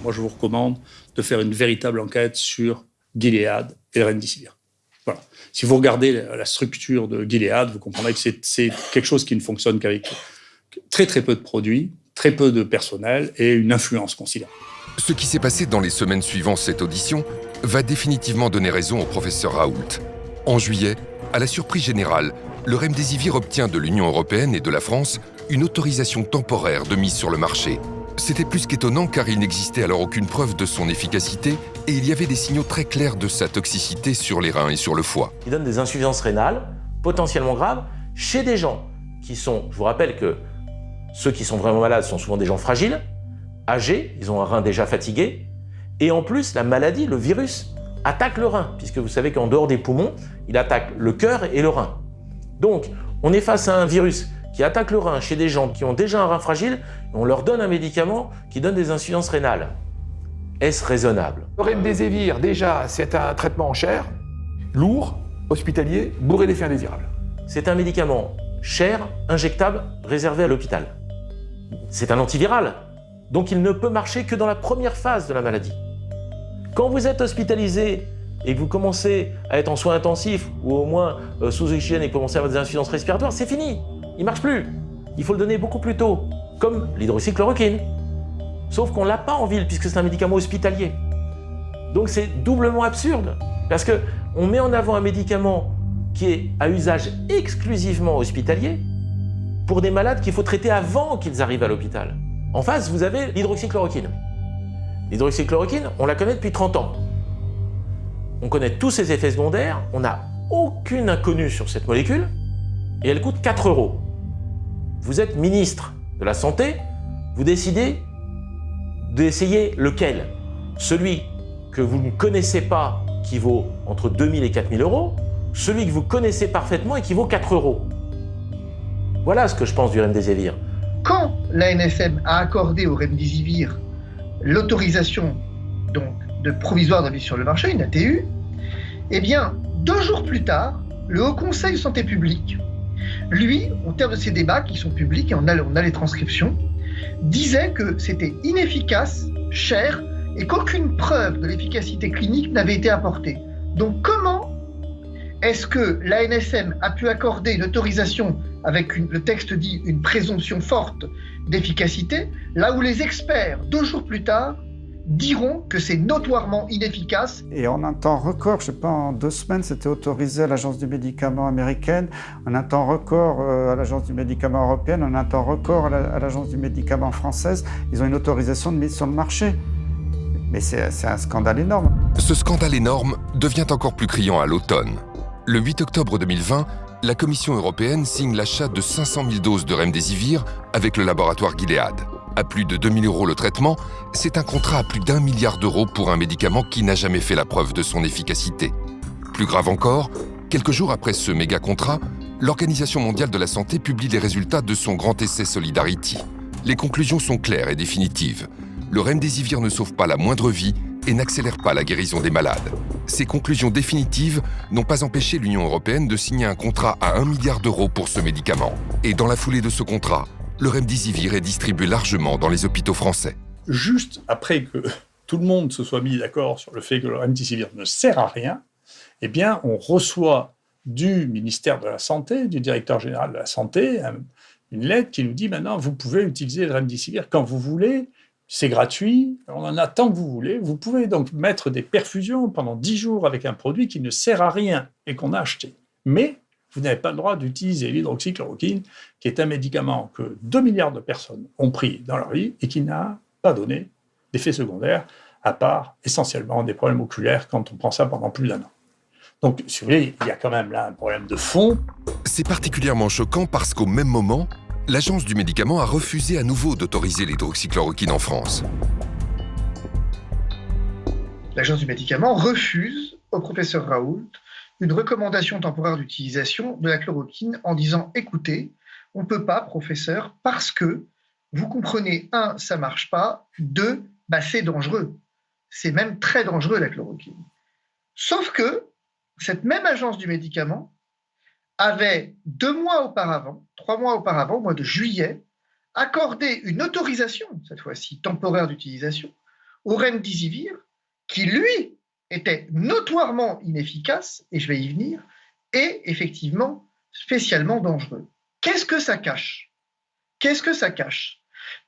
[SPEAKER 6] Moi, je vous recommande de faire une véritable enquête sur Gilead et le remdesivir. Voilà. Si vous regardez la structure de Gilead, vous comprendrez que c'est quelque chose qui ne fonctionne qu'avec très très peu de produits, très peu de personnel et une influence considérable.
[SPEAKER 1] Ce qui s'est passé dans les semaines suivant cette audition va définitivement donner raison au professeur Raoult. En juillet, à la surprise générale, le remdesivir obtient de l'Union européenne et de la France une autorisation temporaire de mise sur le marché. C'était plus qu'étonnant car il n'existait alors aucune preuve de son efficacité et il y avait des signaux très clairs de sa toxicité sur les reins et sur le foie.
[SPEAKER 8] Il donne des insuffisances rénales potentiellement graves chez des gens qui sont, je vous rappelle que ceux qui sont vraiment malades sont souvent des gens fragiles, âgés, ils ont un rein déjà fatigué, et en plus la maladie, le virus, attaque le rein, puisque vous savez qu'en dehors des poumons, il attaque le cœur et le rein. Donc, on est face à un virus qui attaque le rein chez des gens qui ont déjà un rein fragile, et on leur donne un médicament qui donne des insuffisances rénales. Est-ce raisonnable ?
[SPEAKER 2] Le remdesivir, déjà, c'est un traitement cher, lourd, hospitalier, bourré d'effets indésirables.
[SPEAKER 8] C'est un médicament cher, injectable, réservé à l'hôpital. C'est un antiviral, donc il ne peut marcher que dans la première phase de la maladie. Quand vous êtes hospitalisé et que vous commencez à être en soins intensifs ou au moins sous oxygène et que vous commencez à avoir des insuffisances respiratoires, c'est fini, il ne marche plus. Il faut le donner beaucoup plus tôt, comme l'hydroxychloroquine. Sauf qu'on ne l'a pas en ville puisque c'est un médicament hospitalier. Donc c'est doublement absurde, parce qu'on met en avant un médicament qui est à usage exclusivement hospitalier pour des malades qu'il faut traiter avant qu'ils arrivent à l'hôpital. En face, vous avez l'hydroxychloroquine. L'hydroxychloroquine, on la connaît depuis 30 ans. On connaît tous ses effets secondaires, on n'a aucune inconnue sur cette molécule, et elle coûte 4 €. Vous êtes ministre de la Santé, vous décidez d'essayer lequel ? Celui que vous ne connaissez pas, qui vaut entre 2 000 et 4 000 €, celui que vous connaissez parfaitement et qui vaut 4 €. Voilà ce que je pense du remdesivir.
[SPEAKER 20] Quand l'ANSM a accordé au remdesivir l'autorisation donc de provisoire de mise sur le marché, une ATU, eh bien, 2 jours plus tard, le Haut Conseil de santé publique, lui, au terme de ces débats qui sont publics, et on a les transcriptions, disait que c'était inefficace, cher, et qu'aucune preuve de l'efficacité clinique n'avait été apportée. Donc comment est-ce que l'ANSM a pu accorder une autorisation avec le texte dit une présomption forte d'efficacité, là où les experts, 2 jours plus tard, diront que c'est notoirement inefficace.
[SPEAKER 4] Et en un temps record, je ne sais pas, en 2 semaines, c'était autorisé à l'Agence du médicament américaine, en un temps record à l'Agence du médicament européenne, en un temps record à l'Agence du médicament française. Ils ont une autorisation de mise sur le marché. Mais c'est un scandale énorme.
[SPEAKER 1] Ce scandale énorme devient encore plus criant à l'automne. Le 8 octobre 2020, la Commission européenne signe l'achat de 500 000 doses de remdesivir avec le laboratoire Gilead. À plus de 2 000 € le traitement, c'est un contrat à plus d'1 milliard d'euros pour un médicament qui n'a jamais fait la preuve de son efficacité. Plus grave encore, quelques jours après ce méga contrat, l'Organisation mondiale de la santé publie les résultats de son grand essai Solidarity. Les conclusions sont claires et définitives. Le remdesivir ne sauve pas la moindre vie et n'accélère pas la guérison des malades. Ces conclusions définitives n'ont pas empêché l'Union européenne de signer un contrat à 1 milliard d'euros pour ce médicament. Et dans la foulée de ce contrat, le remdesivir est distribué largement dans les hôpitaux français.
[SPEAKER 6] Juste après que tout le monde se soit mis d'accord sur le fait que le remdesivir ne sert à rien, eh bien, on reçoit du ministère de la Santé, du directeur général de la Santé, une lettre qui nous dit maintenant, vous pouvez utiliser le remdesivir quand vous voulez, c'est gratuit, on en a tant que vous voulez. Vous pouvez donc mettre des perfusions pendant 10 jours avec un produit qui ne sert à rien et qu'on a acheté. Mais vous n'avez pas le droit d'utiliser l'hydroxychloroquine, qui est un médicament que 2 milliards de personnes ont pris dans leur vie et qui n'a pas donné d'effets secondaires, à part essentiellement des problèmes oculaires quand on prend ça pendant plus d'1 an. Donc, si vous voulez, il y a quand même là un problème de fond.
[SPEAKER 1] C'est particulièrement choquant parce qu'au même moment, l'Agence du médicament a refusé à nouveau d'autoriser l'hydroxychloroquine en France.
[SPEAKER 20] L'Agence du médicament refuse au professeur Raoult une recommandation temporaire d'utilisation de la chloroquine en disant « Écoutez, on ne peut pas, professeur, parce que, vous comprenez, 1, ça ne marche pas, 2, c'est dangereux. C'est même très dangereux, la chloroquine. » Sauf que cette même agence du médicament avait 2 mois auparavant, 3 mois auparavant, au mois de juillet, accordé une autorisation, cette fois-ci temporaire d'utilisation, au remdesivir, qui lui était notoirement inefficace, et je vais y venir, et effectivement spécialement dangereux. Qu'est-ce que ça cache? Qu'est-ce que ça cache?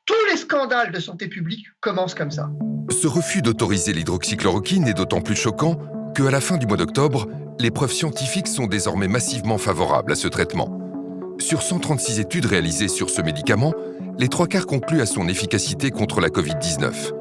[SPEAKER 20] Tous les scandales de santé publique commencent comme ça.
[SPEAKER 1] Ce refus d'autoriser l'hydroxychloroquine est d'autant plus choquant qu'à la fin du mois d'octobre, les preuves scientifiques sont désormais massivement favorables à ce traitement. Sur 136 études réalisées sur ce médicament, les 3/4 concluent à son efficacité contre la Covid-19.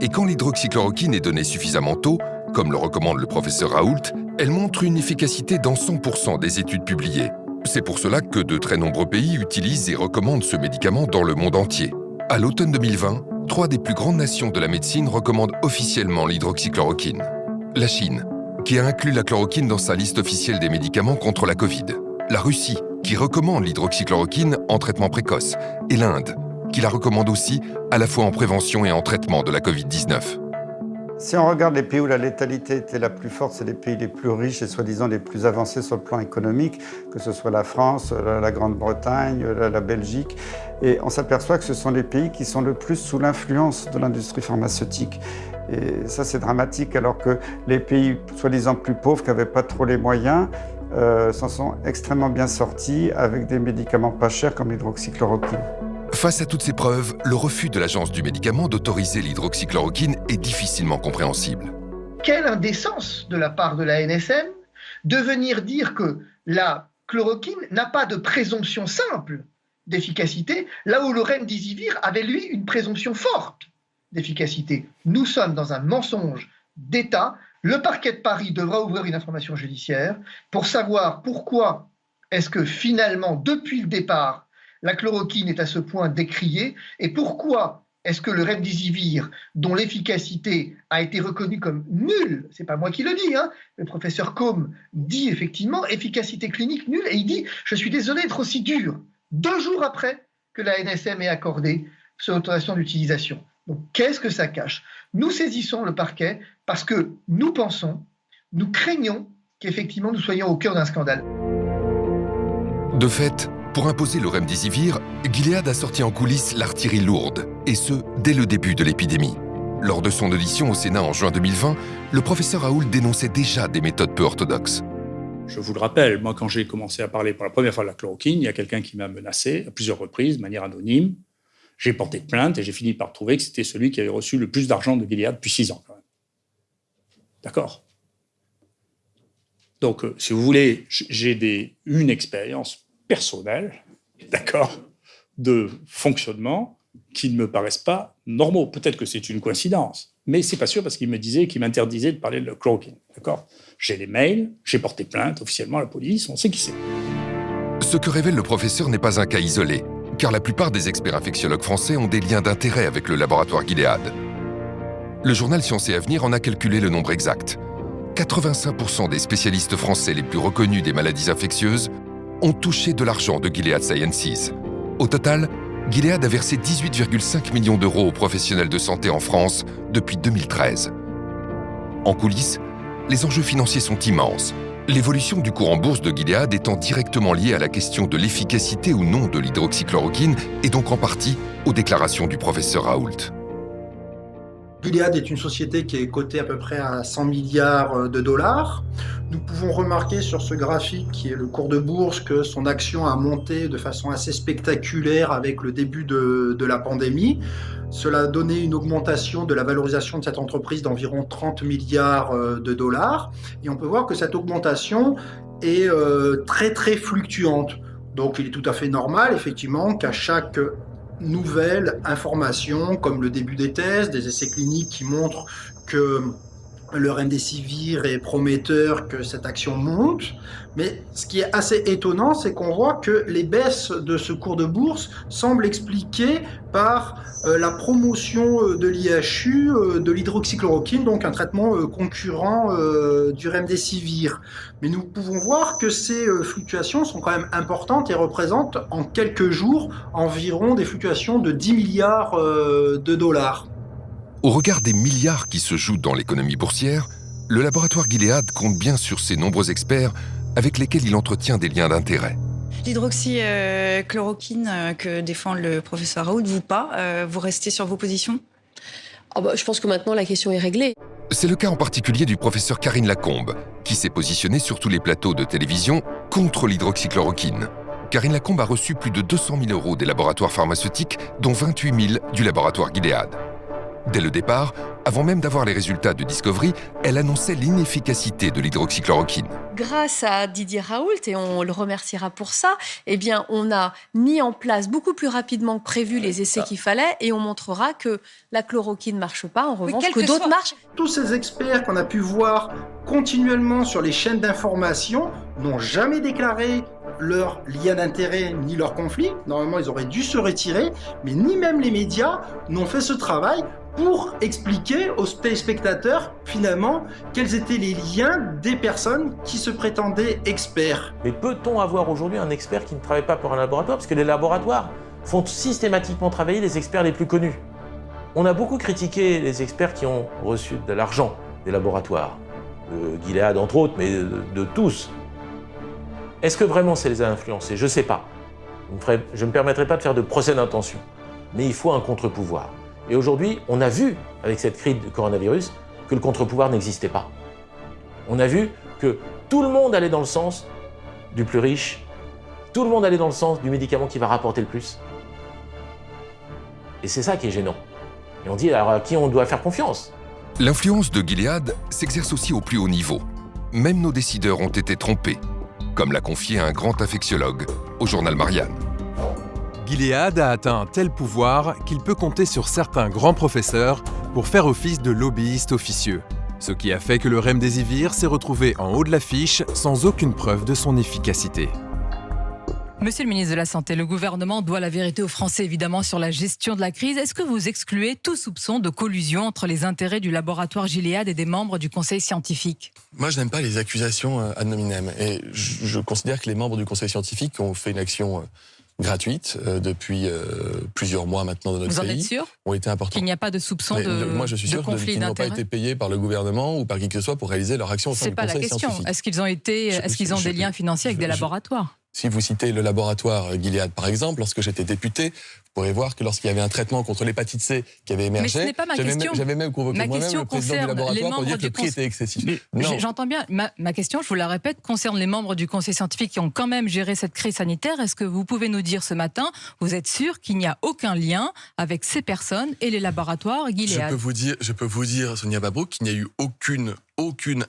[SPEAKER 1] Et quand l'hydroxychloroquine est donnée suffisamment tôt, comme le recommande le professeur Raoult, elle montre une efficacité dans 100% des études publiées. C'est pour cela que de très nombreux pays utilisent et recommandent ce médicament dans le monde entier. À l'automne 2020, 3 des plus grandes nations de la médecine recommandent officiellement l'hydroxychloroquine. La Chine, qui a inclus la chloroquine dans sa liste officielle des médicaments contre la Covid. La Russie, qui recommande l'hydroxychloroquine en traitement précoce. Et l'Inde, qui la recommande aussi à la fois en prévention et en traitement de la Covid-19.
[SPEAKER 4] Si on regarde les pays où la létalité était la plus forte, c'est les pays les plus riches et soi-disant les plus avancés sur le plan économique, que ce soit la France, la Grande-Bretagne, la Belgique. Et on s'aperçoit que ce sont les pays qui sont le plus sous l'influence de l'industrie pharmaceutique. Et ça, c'est dramatique, alors que les pays soi-disant plus pauvres, qui n'avaient pas trop les moyens, s'en sont extrêmement bien sortis avec des médicaments pas chers comme l'hydroxychloroquine.
[SPEAKER 1] Face à toutes ces preuves, le refus de l'Agence du médicament d'autoriser l'hydroxychloroquine est difficilement compréhensible.
[SPEAKER 20] Quelle indécence de la part de la NSM de venir dire que la chloroquine n'a pas de présomption simple d'efficacité, là où le remdesivir avait, lui, une présomption forte d'efficacité. Nous sommes dans un mensonge d'État. Le parquet de Paris devra ouvrir une information judiciaire pour savoir pourquoi est-ce que finalement, depuis le départ, la chloroquine est à ce point décriée et pourquoi est-ce que le remdesivir, dont l'efficacité a été reconnue comme nulle, c'est pas moi qui le dis, le professeur Combe dit effectivement efficacité clinique nulle et il dit « je suis désolé d'être aussi dur », 2 jours après que la NSM ait accordé cette autorisation d'utilisation. Donc qu'est-ce que ça cache? Nous saisissons le parquet parce que nous pensons, nous craignons qu'effectivement nous soyons au cœur d'un scandale.
[SPEAKER 1] De fait, pour imposer le remdesivir, Gilead a sorti en coulisses l'artillerie lourde, et ce, dès le début de l'épidémie. Lors de son audition au Sénat en juin 2020, le professeur Raoult dénonçait déjà des méthodes peu orthodoxes.
[SPEAKER 6] Je vous le rappelle, moi quand j'ai commencé à parler pour la première fois de la chloroquine, il y a quelqu'un qui m'a menacé à plusieurs reprises, de manière anonyme. J'ai porté plainte et j'ai fini par trouver que c'était celui qui avait reçu le plus d'argent de Gilead depuis 6 ans. Quand même. D'accord? Donc, si vous voulez, j'ai une expérience personnelle, d'accord, de fonctionnement qui ne me paraissent pas normaux. Peut-être que c'est une coïncidence, mais c'est pas sûr parce qu'il me disait qu'il m'interdisait de parler de la chloroquine, d'accord? J'ai les mails, j'ai porté plainte officiellement à la police, on sait qui c'est.
[SPEAKER 1] Ce que révèle le professeur n'est pas un cas isolé, car la plupart des experts infectiologues français ont des liens d'intérêt avec le laboratoire Gilead. Le journal Science et Avenir en a calculé le nombre exact. 85% des spécialistes français les plus reconnus des maladies infectieuses ont touché de l'argent de Gilead Sciences. Au total, Gilead a versé 18,5 millions d'euros aux professionnels de santé en France depuis 2013. En coulisses, les enjeux financiers sont immenses. L'évolution du cours en bourse de Gilead étant directement liée à la question de l'efficacité ou non de l'hydroxychloroquine et donc en partie aux déclarations du professeur Raoult.
[SPEAKER 21] Gilead est une société qui est cotée à peu près à 100 milliards de dollars. Nous pouvons remarquer sur ce graphique qui est le cours de bourse que son action a monté de façon assez spectaculaire avec le début de la pandémie. Cela a donné une augmentation de la valorisation de cette entreprise d'environ 30 milliards de dollars. Et on peut voir que cette augmentation est très très fluctuante. Donc il est tout à fait normal effectivement qu'à chaque nouvelle information, comme le début des tests, des essais cliniques qui montrent que le remdesivir est prometteur, que cette action monte. Mais ce qui est assez étonnant, c'est qu'on voit que les baisses de ce cours de bourse semblent expliquées par la promotion de l'IHU, de l'hydroxychloroquine, donc un traitement concurrent du remdesivir. Mais nous pouvons voir que ces fluctuations sont quand même importantes et représentent en quelques jours environ des fluctuations de 10 milliards de dollars.
[SPEAKER 1] Au regard des milliards qui se jouent dans l'économie boursière, le laboratoire Gilead compte bien sur ses nombreux experts avec lesquels il entretient des liens d'intérêt.
[SPEAKER 7] L'hydroxychloroquine que défend le professeur Raoult, vous pas, vous restez sur vos positions ?
[SPEAKER 22] Je pense que maintenant la question est réglée.
[SPEAKER 1] C'est le cas en particulier du professeur Karine Lacombe, qui s'est positionnée sur tous les plateaux de télévision contre l'hydroxychloroquine. Karine Lacombe a reçu plus de 200 000 € des laboratoires pharmaceutiques, dont 28 000 du laboratoire Gilead. Dès le départ, avant même d'avoir les résultats de Discovery, elle annonçait l'inefficacité de l'hydroxychloroquine.
[SPEAKER 22] Grâce à Didier Raoult, et on le remerciera pour ça, on a mis en place beaucoup plus rapidement que prévu les essais qu'il fallait et on montrera que la chloroquine ne marche pas, en revanche, que d'autres marchent.
[SPEAKER 21] Tous ces experts qu'on a pu voir continuellement sur les chaînes d'information n'ont jamais déclaré leur lien d'intérêt ni leur conflit. Normalement, ils auraient dû se retirer, mais ni même les médias n'ont fait ce travail pour expliquer aux téléspectateurs, finalement, quels étaient les liens des personnes qui se prétendaient experts.
[SPEAKER 8] Mais peut-on avoir aujourd'hui un expert qui ne travaille pas pour un laboratoire? Parce que les laboratoires font systématiquement travailler les experts les plus connus. On a beaucoup critiqué les experts qui ont reçu de l'argent des laboratoires, de Gilead entre autres, mais de tous. Est-ce que vraiment ça les a influencés? Je ne sais pas. Je ne me permettrai pas de faire de procès d'intention. Mais il faut un contre-pouvoir. Et aujourd'hui, on a vu, avec cette crise du coronavirus, que le contre-pouvoir n'existait pas. On a vu que tout le monde allait dans le sens du plus riche, tout le monde allait dans le sens du médicament qui va rapporter le plus. Et c'est ça qui est gênant. Et on dit alors à qui on doit faire confiance?
[SPEAKER 1] L'influence de Gilead s'exerce aussi au plus haut niveau. Même nos décideurs ont été trompés, comme l'a confié un grand infectiologue au journal Marianne.
[SPEAKER 23] Gilead a atteint un tel pouvoir qu'il peut compter sur certains grands professeurs pour faire office de lobbyiste officieux. Ce qui a fait que le remdesivir s'est retrouvé en haut de l'affiche sans aucune preuve de son efficacité.
[SPEAKER 24] Monsieur le ministre de la Santé, le gouvernement doit la vérité aux Français évidemment sur la gestion de la crise. Est-ce que vous excluez tout soupçon de collusion entre les intérêts du laboratoire Gilead et des membres du conseil scientifique?
[SPEAKER 5] Moi, je n'aime pas les accusations ad hominem. Et je considère que les membres du conseil scientifique ont fait une action gratuite depuis plusieurs mois maintenant dans notre pays.
[SPEAKER 24] Vous en êtes sûr?
[SPEAKER 5] Ont été importants.
[SPEAKER 24] Qu'il n'y a pas de soupçon
[SPEAKER 5] moi, je suis sûr qu'ils n'ont pas été payés par le gouvernement ou par qui que ce soit pour réaliser leur action au sein du conseil scientifique.
[SPEAKER 24] C'est pas la question. Est-ce qu'ils ont des liens financiers avec des laboratoires?
[SPEAKER 5] Si vous citez le laboratoire Gilead, par exemple, lorsque j'étais député, vous pourrez voir que lorsqu'il y avait un traitement contre l'hépatite C qui avait émergé,
[SPEAKER 24] mais ce n'est pas ma question.
[SPEAKER 5] J'avais même convoqué moi-même le président du laboratoire pour dire que le prix était excessif.
[SPEAKER 24] J'entends bien. Ma question, je vous la répète, concerne les membres du conseil scientifique qui ont quand même géré cette crise sanitaire. Est-ce que vous pouvez nous dire ce matin, vous êtes sûr qu'il n'y a aucun lien avec ces personnes et les laboratoires Gilead?
[SPEAKER 5] Je peux vous dire, Sonia Mabrouk, qu'il n'y a eu aucune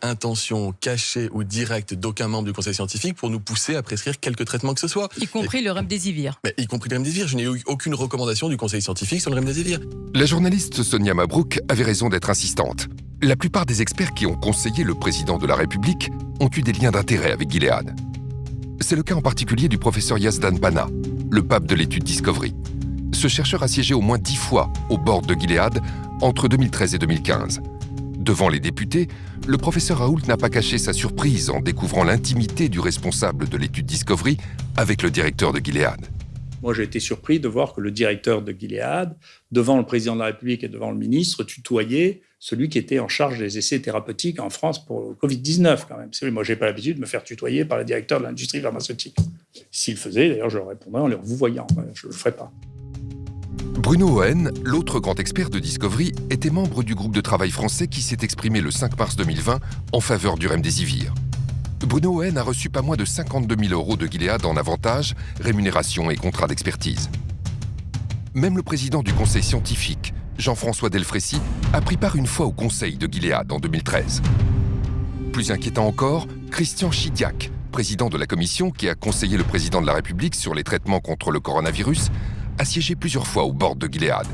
[SPEAKER 5] intention cachée ou directe d'aucun membre du conseil scientifique pour nous pousser à prescrire quelque traitement que ce soit.
[SPEAKER 24] Y compris le remdesivir.
[SPEAKER 5] Mais y compris le remdesivir. Je n'ai eu aucune recommandation du conseil scientifique sur le remdesivir.
[SPEAKER 1] La journaliste Sonia Mabrouk avait raison d'être insistante. La plupart des experts qui ont conseillé le président de la République ont eu des liens d'intérêt avec Gilead. C'est le cas en particulier du professeur Yazdan Bana, le pape de l'étude Discovery. Ce chercheur a siégé au moins 10 fois au board de Gilead entre 2013 et 2015. Devant les députés, le professeur Raoult n'a pas caché sa surprise en découvrant l'intimité du responsable de l'étude Discovery avec le directeur de Gilead.
[SPEAKER 6] Moi, j'ai été surpris de voir que le directeur de Gilead, devant le président de la République et devant le ministre, tutoyait celui qui était en charge des essais thérapeutiques en France pour le Covid-19, quand même. Moi, je n'ai pas l'habitude de me faire tutoyer par le directeur de l'industrie pharmaceutique. S'il le faisait, d'ailleurs, je leur répondrais en leur vous voyant. Je ne le ferais pas.
[SPEAKER 1] Bruno Ohen, l'autre grand expert de Discovery, était membre du groupe de travail français qui s'est exprimé le 5 mars 2020 en faveur du remdesivir. Bruno Ohen a reçu pas moins de 52 000 € de Gilead en avantages, rémunération et contrats d'expertise. Même le président du conseil scientifique, Jean-François Delfrécy, a pris part une fois au conseil de Gilead en 2013. Plus inquiétant encore, Christian Chidiac, président de la commission qui a conseillé le président de la République sur les traitements contre le coronavirus, a siégé plusieurs fois au board de Gilead.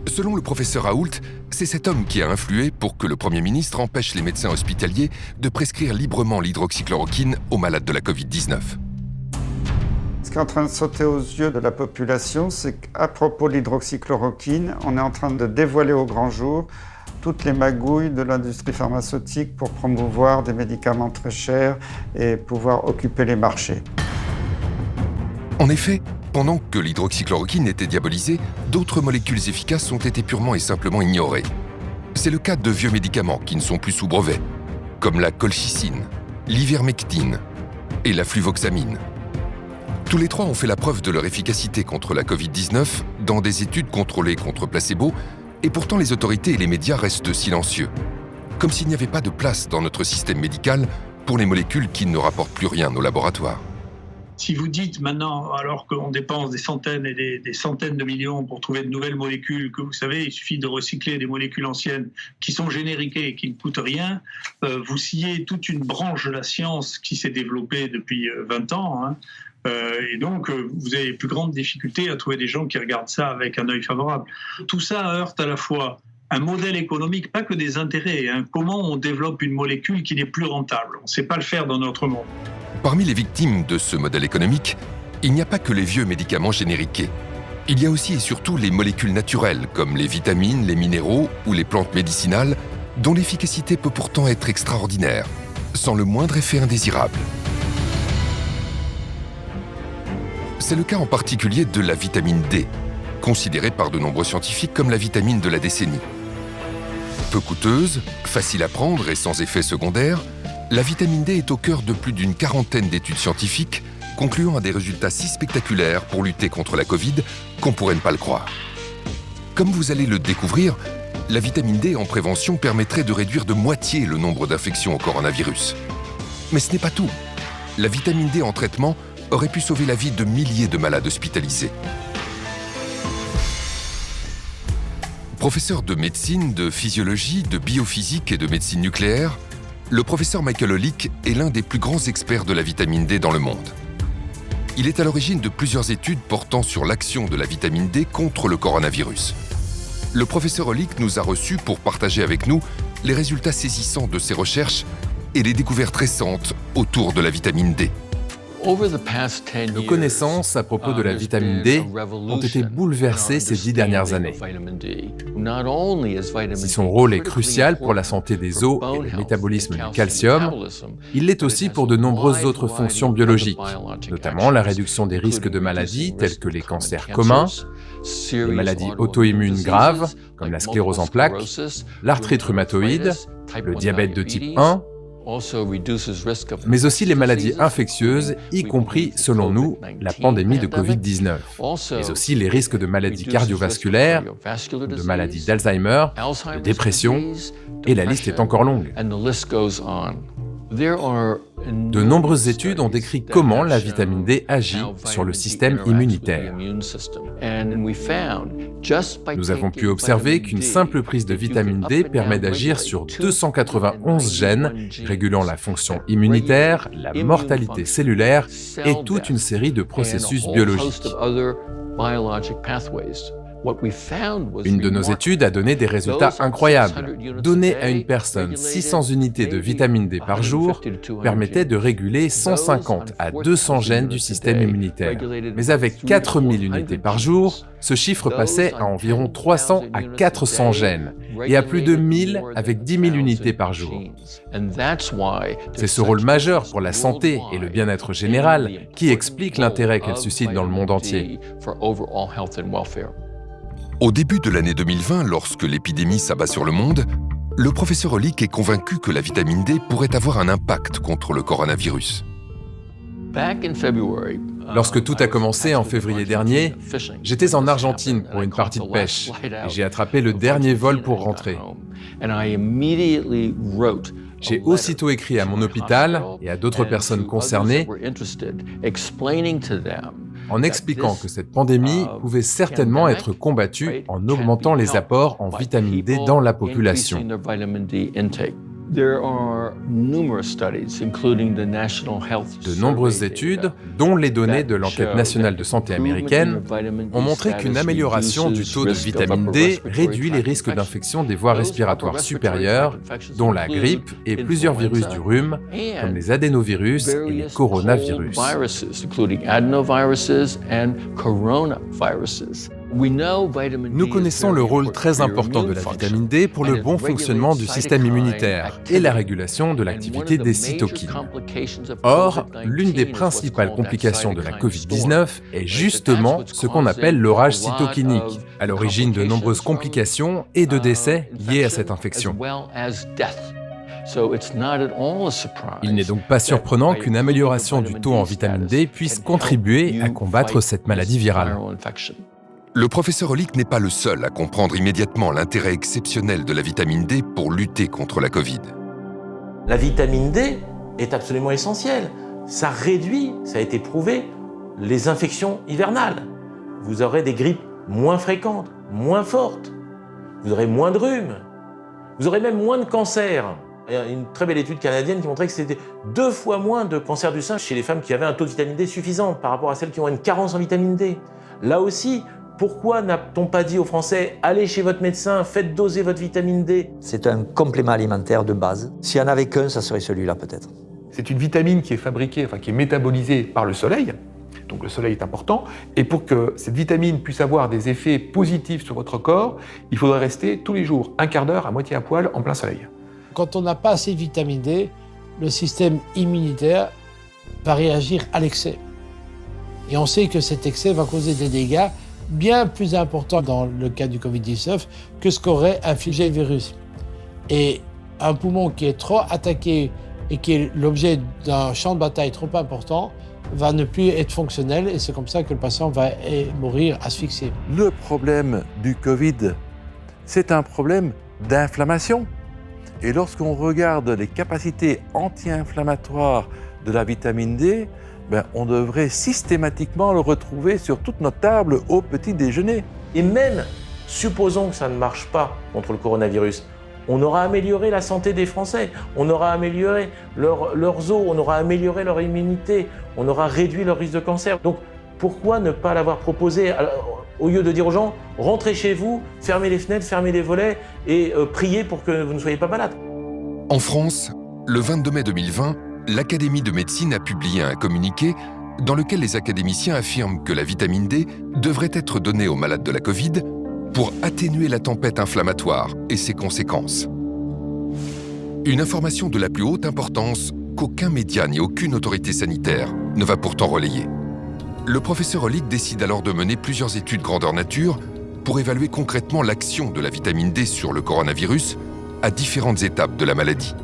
[SPEAKER 1] Selon le professeur Raoult, c'est cet homme qui a influé pour que le Premier ministre empêche les médecins hospitaliers de prescrire librement l'hydroxychloroquine aux malades de la Covid-19.
[SPEAKER 25] Est-ce
[SPEAKER 4] qui est en train de sauter aux yeux de la population, c'est qu'à propos de l'hydroxychloroquine, on est en train de dévoiler au grand jour toutes les magouilles de l'industrie pharmaceutique pour promouvoir des médicaments très chers et pouvoir occuper les marchés.
[SPEAKER 1] En effet, pendant que l'hydroxychloroquine était diabolisée, d'autres molécules efficaces ont été purement et simplement ignorées. C'est le cas de vieux médicaments qui ne sont plus sous brevet, comme la colchicine, l'ivermectine et la fluvoxamine. Tous les trois ont fait la preuve de leur efficacité contre la Covid-19 dans des études contrôlées contre placebo, et pourtant les autorités et les médias restent silencieux, comme s'il n'y avait pas de place dans notre système médical pour les molécules qui ne rapportent plus rien aux laboratoires.
[SPEAKER 6] Si vous dites maintenant, alors qu'on dépense des centaines et des centaines de millions pour trouver de nouvelles molécules, que vous savez, il suffit de recycler des molécules anciennes qui sont génériquées et qui ne coûtent rien, vous sciez toute une branche de la science qui s'est développée depuis 20 ans, hein. Et donc, vous avez les plus grandes difficultés à trouver des gens qui regardent ça avec un œil favorable. Tout ça heurte à la fois un modèle économique, pas que des intérêts, hein. Comment on développe une molécule qui n'est plus rentable? On ne sait pas le faire dans notre monde.
[SPEAKER 1] Parmi les victimes de ce modèle économique, il n'y a pas que les vieux médicaments génériqués. Il y a aussi et surtout les molécules naturelles, comme les vitamines, les minéraux ou les plantes médicinales, dont l'efficacité peut pourtant être extraordinaire, sans le moindre effet indésirable. C'est le cas en particulier de la vitamine D, considérée par de nombreux scientifiques comme la vitamine de la décennie. Peu coûteuse, facile à prendre et sans effet secondaire, la vitamine D est au cœur de plus d'une quarantaine d'études scientifiques concluant à des résultats si spectaculaires pour lutter contre la Covid qu'on pourrait ne pas le croire. Comme vous allez le découvrir, la vitamine D en prévention permettrait de réduire de moitié le nombre d'infections au coronavirus. Mais ce n'est pas tout. La vitamine D en traitement aurait pu sauver la vie de milliers de malades hospitalisés. Professeur de médecine, de physiologie, de biophysique et de médecine nucléaire, le professeur Michael Holick est l'un des plus grands experts de la vitamine D dans le monde. Il est à l'origine de plusieurs études portant sur l'action de la vitamine D contre le coronavirus. Le professeur Holick nous a reçus pour partager avec nous les résultats saisissants de ses recherches et les découvertes récentes autour de la vitamine D.
[SPEAKER 23] Nos connaissances à propos de la vitamine D ont été bouleversées ces 10 dernières années. Si son rôle est crucial pour la santé des os et le métabolisme du calcium, il l'est aussi pour de nombreuses autres fonctions biologiques, notamment la réduction des risques de maladies telles que les cancers communs, les maladies auto-immunes graves comme la sclérose en plaques, l'arthrite rhumatoïde, le diabète de type 1, mais aussi les maladies infectieuses, y compris, selon nous, la pandémie de Covid-19, mais aussi les risques de maladies cardiovasculaires, de maladies d'Alzheimer, de dépression, et la liste est encore longue. De nombreuses études ont décrit comment la vitamine D agit sur le système immunitaire. Nous avons pu observer qu'une simple prise de vitamine D permet d'agir sur 291 gènes régulant la fonction immunitaire, la mortalité cellulaire et toute une série de processus biologiques. Une de nos études a donné des résultats incroyables. Donner à une personne 600 unités de vitamine D par jour permettait de réguler 150 à 200 gènes du système immunitaire. Mais avec 4000 unités par jour, ce chiffre passait à environ 300 à 400 gènes et à plus de 1000 avec 10 000 unités par jour. C'est ce rôle majeur pour la santé et le bien-être général qui explique l'intérêt qu'elle suscite dans le monde entier.
[SPEAKER 1] Au début de l'année 2020, lorsque l'épidémie s'abat sur le monde, le professeur Holick est convaincu que la vitamine D pourrait avoir un impact contre le coronavirus.
[SPEAKER 23] Lorsque tout a commencé en février dernier, j'étais en Argentine pour une partie de pêche et j'ai attrapé le dernier vol pour rentrer. J'ai aussitôt écrit à mon hôpital et à d'autres personnes concernées en expliquant que cette pandémie pouvait certainement être combattue en augmentant les apports en vitamine D dans la population. De nombreuses études, dont les données de l'enquête nationale de santé américaine, ont montré qu'une amélioration du taux de vitamine D réduit les risques d'infection des voies respiratoires supérieures, dont la grippe et plusieurs virus du rhume, comme les adénovirus et les coronavirus. Nous connaissons le rôle très important de la vitamine D pour le bon fonctionnement du système immunitaire et la régulation de l'activité des cytokines. Or, l'une des principales complications de la Covid-19 est justement ce qu'on appelle l'orage cytokinique, à l'origine de nombreuses complications et de décès liés à cette infection. Il n'est donc pas surprenant qu'une amélioration du taux en vitamine D puisse contribuer à combattre cette maladie virale.
[SPEAKER 1] Le professeur Hollick n'est pas le seul à comprendre immédiatement l'intérêt exceptionnel de la vitamine D pour lutter contre la Covid.
[SPEAKER 8] La vitamine D est absolument essentielle. Ça réduit, ça a été prouvé, les infections hivernales. Vous aurez des grippes moins fréquentes, moins fortes. Vous aurez moins de rhume. Vous aurez même moins de cancers. Il y a une très belle étude canadienne qui montrait que c'était 2 fois moins de cancer du sein chez les femmes qui avaient un taux de vitamine D suffisant par rapport à celles qui ont une carence en vitamine D. Là aussi, pourquoi n'a-t-on pas dit aux Français « Allez chez votre médecin, faites doser votre vitamine D ».
[SPEAKER 3] C'est un complément alimentaire de base. S'il n'y en avait qu'un, ça serait celui-là peut-être.
[SPEAKER 2] C'est une vitamine qui est fabriquée, qui est métabolisée par le soleil. Donc le soleil est important. Et pour que cette vitamine puisse avoir des effets positifs sur votre corps, il faudrait rester tous les jours, un quart d'heure à moitié à poil en plein soleil.
[SPEAKER 9] Quand on n'a pas assez de vitamine D, le système immunitaire va réagir à l'excès. Et on sait que cet excès va causer des dégâts bien plus importants dans le cas du Covid-19 que ce qu'aurait infligé le virus. Et un poumon qui est trop attaqué et qui est l'objet d'un champ de bataille trop important va ne plus être fonctionnel et c'est comme ça que le patient va mourir asphyxié.
[SPEAKER 10] Le problème du Covid, c'est un problème d'inflammation. Et lorsqu'on regarde les capacités anti-inflammatoires de la vitamine D, on devrait systématiquement le retrouver sur toute notre table au petit déjeuner.
[SPEAKER 8] Et même, supposons que ça ne marche pas contre le coronavirus, on aura amélioré la santé des Français, on aura amélioré leurs os, on aura amélioré leur immunité, on aura réduit leur risque de cancer. Donc pourquoi ne pas l'avoir proposé au lieu de dire aux gens « rentrez chez vous, fermez les fenêtres, fermez les volets et priez pour que vous ne soyez pas malade ».
[SPEAKER 1] En France, le 22 mai 2020, l'Académie de médecine a publié un communiqué dans lequel les académiciens affirment que la vitamine D devrait être donnée aux malades de la Covid pour atténuer la tempête inflammatoire et ses conséquences. Une information de la plus haute importance qu'aucun média ni aucune autorité sanitaire ne va pourtant relayer. Le professeur Hollick décide alors de mener plusieurs études grandeur nature pour évaluer concrètement l'action de la vitamine D sur le coronavirus à différentes étapes de la maladie.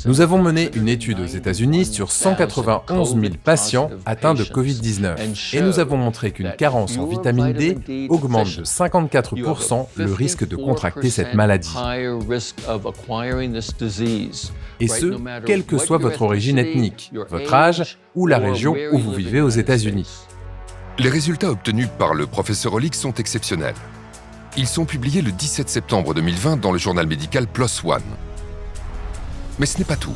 [SPEAKER 23] Nous avons mené une étude aux États-Unis sur 191 000 patients atteints de Covid-19 et nous avons montré qu'une carence en vitamine D augmente de 54% le risque de contracter cette maladie. Et ce, quelle que soit votre origine ethnique, votre âge ou la région où vous vivez aux États-Unis.
[SPEAKER 1] Les résultats obtenus par le professeur Hollick sont exceptionnels. Ils sont publiés le 17 septembre 2020 dans le journal médical PLOS ONE. Mais ce n'est pas tout.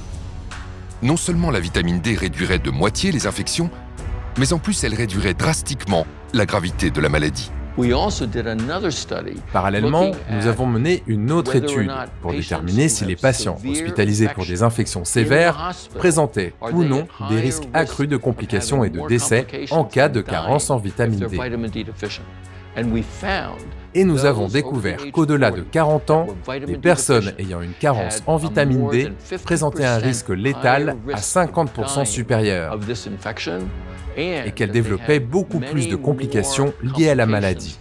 [SPEAKER 1] Non seulement la vitamine D réduirait de moitié les infections, mais en plus elle réduirait drastiquement la gravité de la maladie.
[SPEAKER 23] Parallèlement, nous avons mené une autre étude pour déterminer si les patients hospitalisés pour des infections sévères présentaient ou non des risques accrus de complications et de décès en cas de carence en vitamine D. Et nous avons découvert qu'au-delà de 40 ans, les personnes ayant une carence en vitamine D présentaient un risque létal à 50% supérieur et qu'elles développaient beaucoup plus de complications liées à la maladie.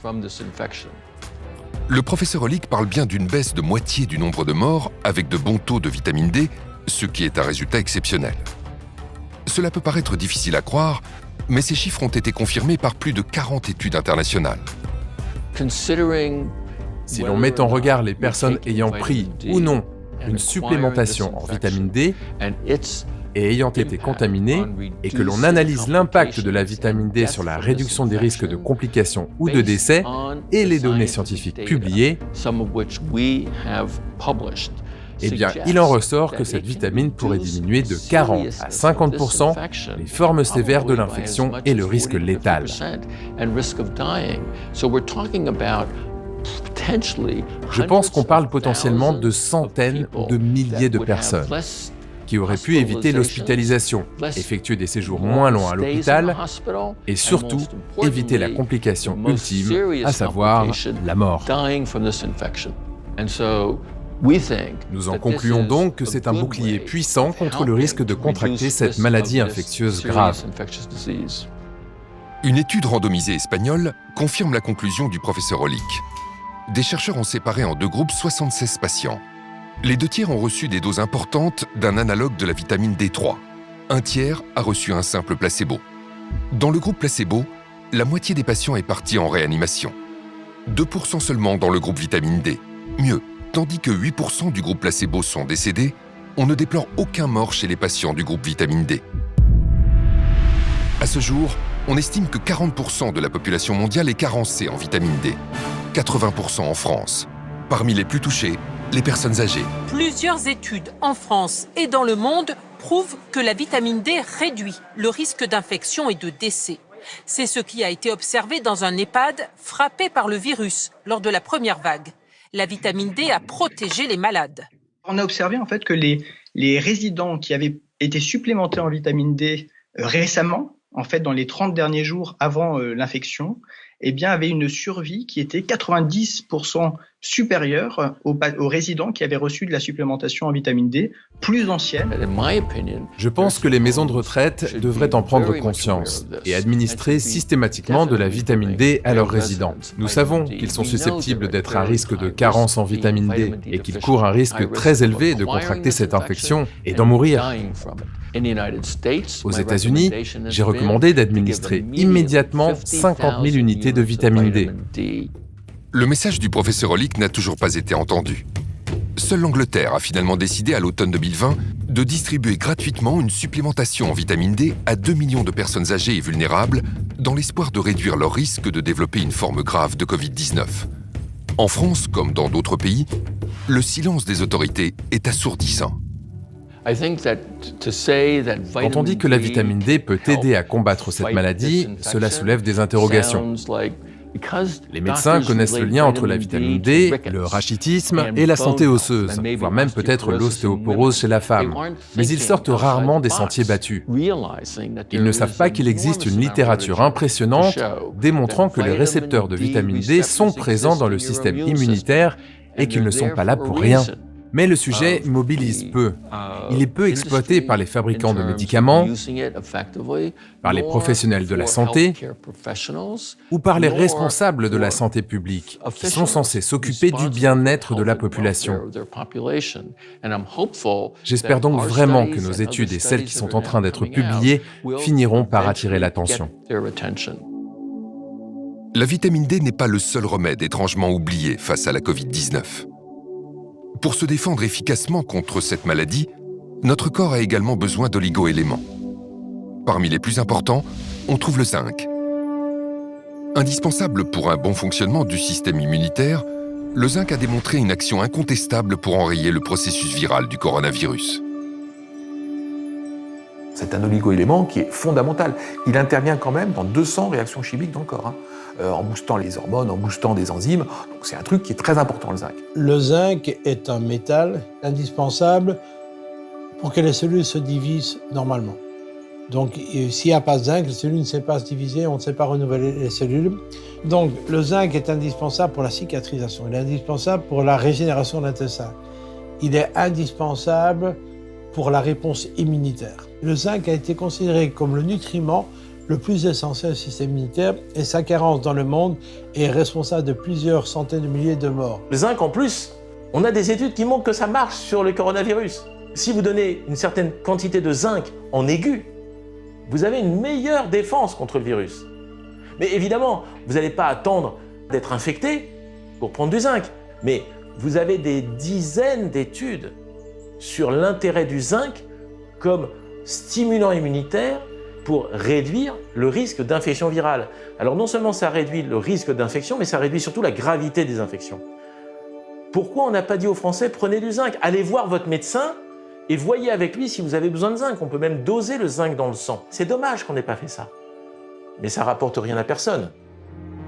[SPEAKER 1] Le professeur Hollick parle bien d'une baisse de moitié du nombre de morts avec de bons taux de vitamine D, ce qui est un résultat exceptionnel. Cela peut paraître difficile à croire, mais ces chiffres ont été confirmés par plus de 40 études internationales.
[SPEAKER 23] Si l'on met en regard les personnes ayant pris ou non une supplémentation en vitamine D et ayant été contaminés, et que l'on analyse l'impact de la vitamine D sur la réduction des risques de complications ou de décès et les données scientifiques publiées, eh bien, il en ressort que cette vitamine pourrait diminuer de 40 à 50% les formes sévères de l'infection et le risque létal. Je pense qu'on parle potentiellement de centaines ou de milliers de personnes qui auraient pu éviter l'hospitalisation, effectuer des séjours moins longs à l'hôpital et surtout éviter la complication ultime, à savoir la mort. Nous en concluons donc que c'est un bouclier puissant contre le risque de contracter cette maladie infectieuse grave.
[SPEAKER 1] Une étude randomisée espagnole confirme la conclusion du professeur Hollick. Des chercheurs ont séparé en deux groupes 76 patients. Les 2 tiers ont reçu des doses importantes d'un analogue de la vitamine D3. 1 tiers a reçu un simple placebo. Dans le groupe placebo, la moitié des patients est partie en réanimation. 2% seulement dans le groupe vitamine D. Mieux, tandis que 8% du groupe placebo sont décédés, on ne déplore aucun mort chez les patients du groupe vitamine D. À ce jour, on estime que 40% de la population mondiale est carencée en vitamine D. 80% en France. Parmi les plus touchés, les personnes âgées.
[SPEAKER 11] Plusieurs études en France et dans le monde prouvent que la vitamine D réduit le risque d'infection et de décès. C'est ce qui a été observé dans un EHPAD frappé par le virus lors de la première vague. La vitamine D a protégé les malades.
[SPEAKER 12] On a observé en fait que les résidents qui avaient été supplémentés en vitamine D récemment, en fait dans les 30 derniers jours avant l'infection, eh bien, avaient une survie qui était 90% supérieure aux résidents qui avaient reçu de la supplémentation en vitamine D plus ancienne.
[SPEAKER 23] Je pense que les maisons de retraite devraient en prendre conscience et administrer systématiquement de la vitamine D à leurs résidents. Nous savons qu'ils sont susceptibles d'être à risque de carence en vitamine D et qu'ils courent un risque très élevé de contracter cette infection et d'en mourir. Aux États-Unis, j'ai recommandé d'administrer immédiatement 50 000 unités de vitamine D.
[SPEAKER 1] Le message du professeur Hollick n'a toujours pas été entendu. Seule l'Angleterre a finalement décidé à l'automne 2020 de distribuer gratuitement une supplémentation en vitamine D à 2 millions de personnes âgées et vulnérables dans l'espoir de réduire leur risque de développer une forme grave de Covid-19. En France, comme dans d'autres pays, le silence des autorités est assourdissant.
[SPEAKER 23] Quand on dit que la vitamine D peut aider à combattre cette maladie, cela soulève des interrogations. Les médecins connaissent le lien entre la vitamine D, le rachitisme et la santé osseuse, voire même peut-être l'ostéoporose chez la femme. Mais ils sortent rarement des sentiers battus. Ils ne savent pas qu'il existe une littérature impressionnante démontrant que les récepteurs de vitamine D sont présents dans le système immunitaire et qu'ils ne sont pas là pour rien. Mais le sujet mobilise peu. Il est peu exploité par les fabricants de médicaments, par les professionnels de la santé ou par les responsables de la santé publique, qui sont censés s'occuper du bien-être de la population. J'espère donc vraiment que nos études et celles qui sont en train d'être publiées finiront par attirer l'attention.
[SPEAKER 1] La vitamine D n'est pas le seul remède étrangement oublié face à la Covid-19. Pour se défendre efficacement contre cette maladie, notre corps a également besoin d'oligo-éléments. Parmi les plus importants, on trouve le zinc. Indispensable pour un bon fonctionnement du système immunitaire, le zinc a démontré une action incontestable pour enrayer le processus viral du coronavirus.
[SPEAKER 2] C'est un oligo-élément qui est fondamental. Il intervient quand même dans 200 réactions chimiques dans le corps, en boostant les hormones, en boostant des enzymes. Donc c'est un truc qui est très important, le zinc.
[SPEAKER 9] Le zinc est un métal indispensable pour que les cellules se divisent normalement. Donc s'il n'y a pas de zinc, les cellules ne savent pas se diviser, on ne sait pas renouveler les cellules. Donc le zinc est indispensable pour la cicatrisation, il est indispensable pour la régénération de l'intestin. Il est indispensable pour la réponse immunitaire. Le zinc a été considéré comme le nutriment le plus essentiel au système immunitaire et sa carence dans le monde est responsable de plusieurs centaines de milliers de morts.
[SPEAKER 8] Le zinc, en plus, on a des études qui montrent que ça marche sur le coronavirus. Si vous donnez une certaine quantité de zinc en aigu, vous avez une meilleure défense contre le virus. Mais évidemment, vous n'allez pas attendre d'être infecté pour prendre du zinc. Mais vous avez des dizaines d'études sur l'intérêt du zinc comme stimulant immunitaire pour réduire le risque d'infection virale. Alors non seulement ça réduit le risque d'infection, mais ça réduit surtout la gravité des infections. Pourquoi on n'a pas dit aux Français, prenez du zinc, allez voir votre médecin et voyez avec lui si vous avez besoin de zinc. On peut même doser le zinc dans le sang. C'est dommage qu'on n'ait pas fait ça. Mais ça rapporte rien à personne.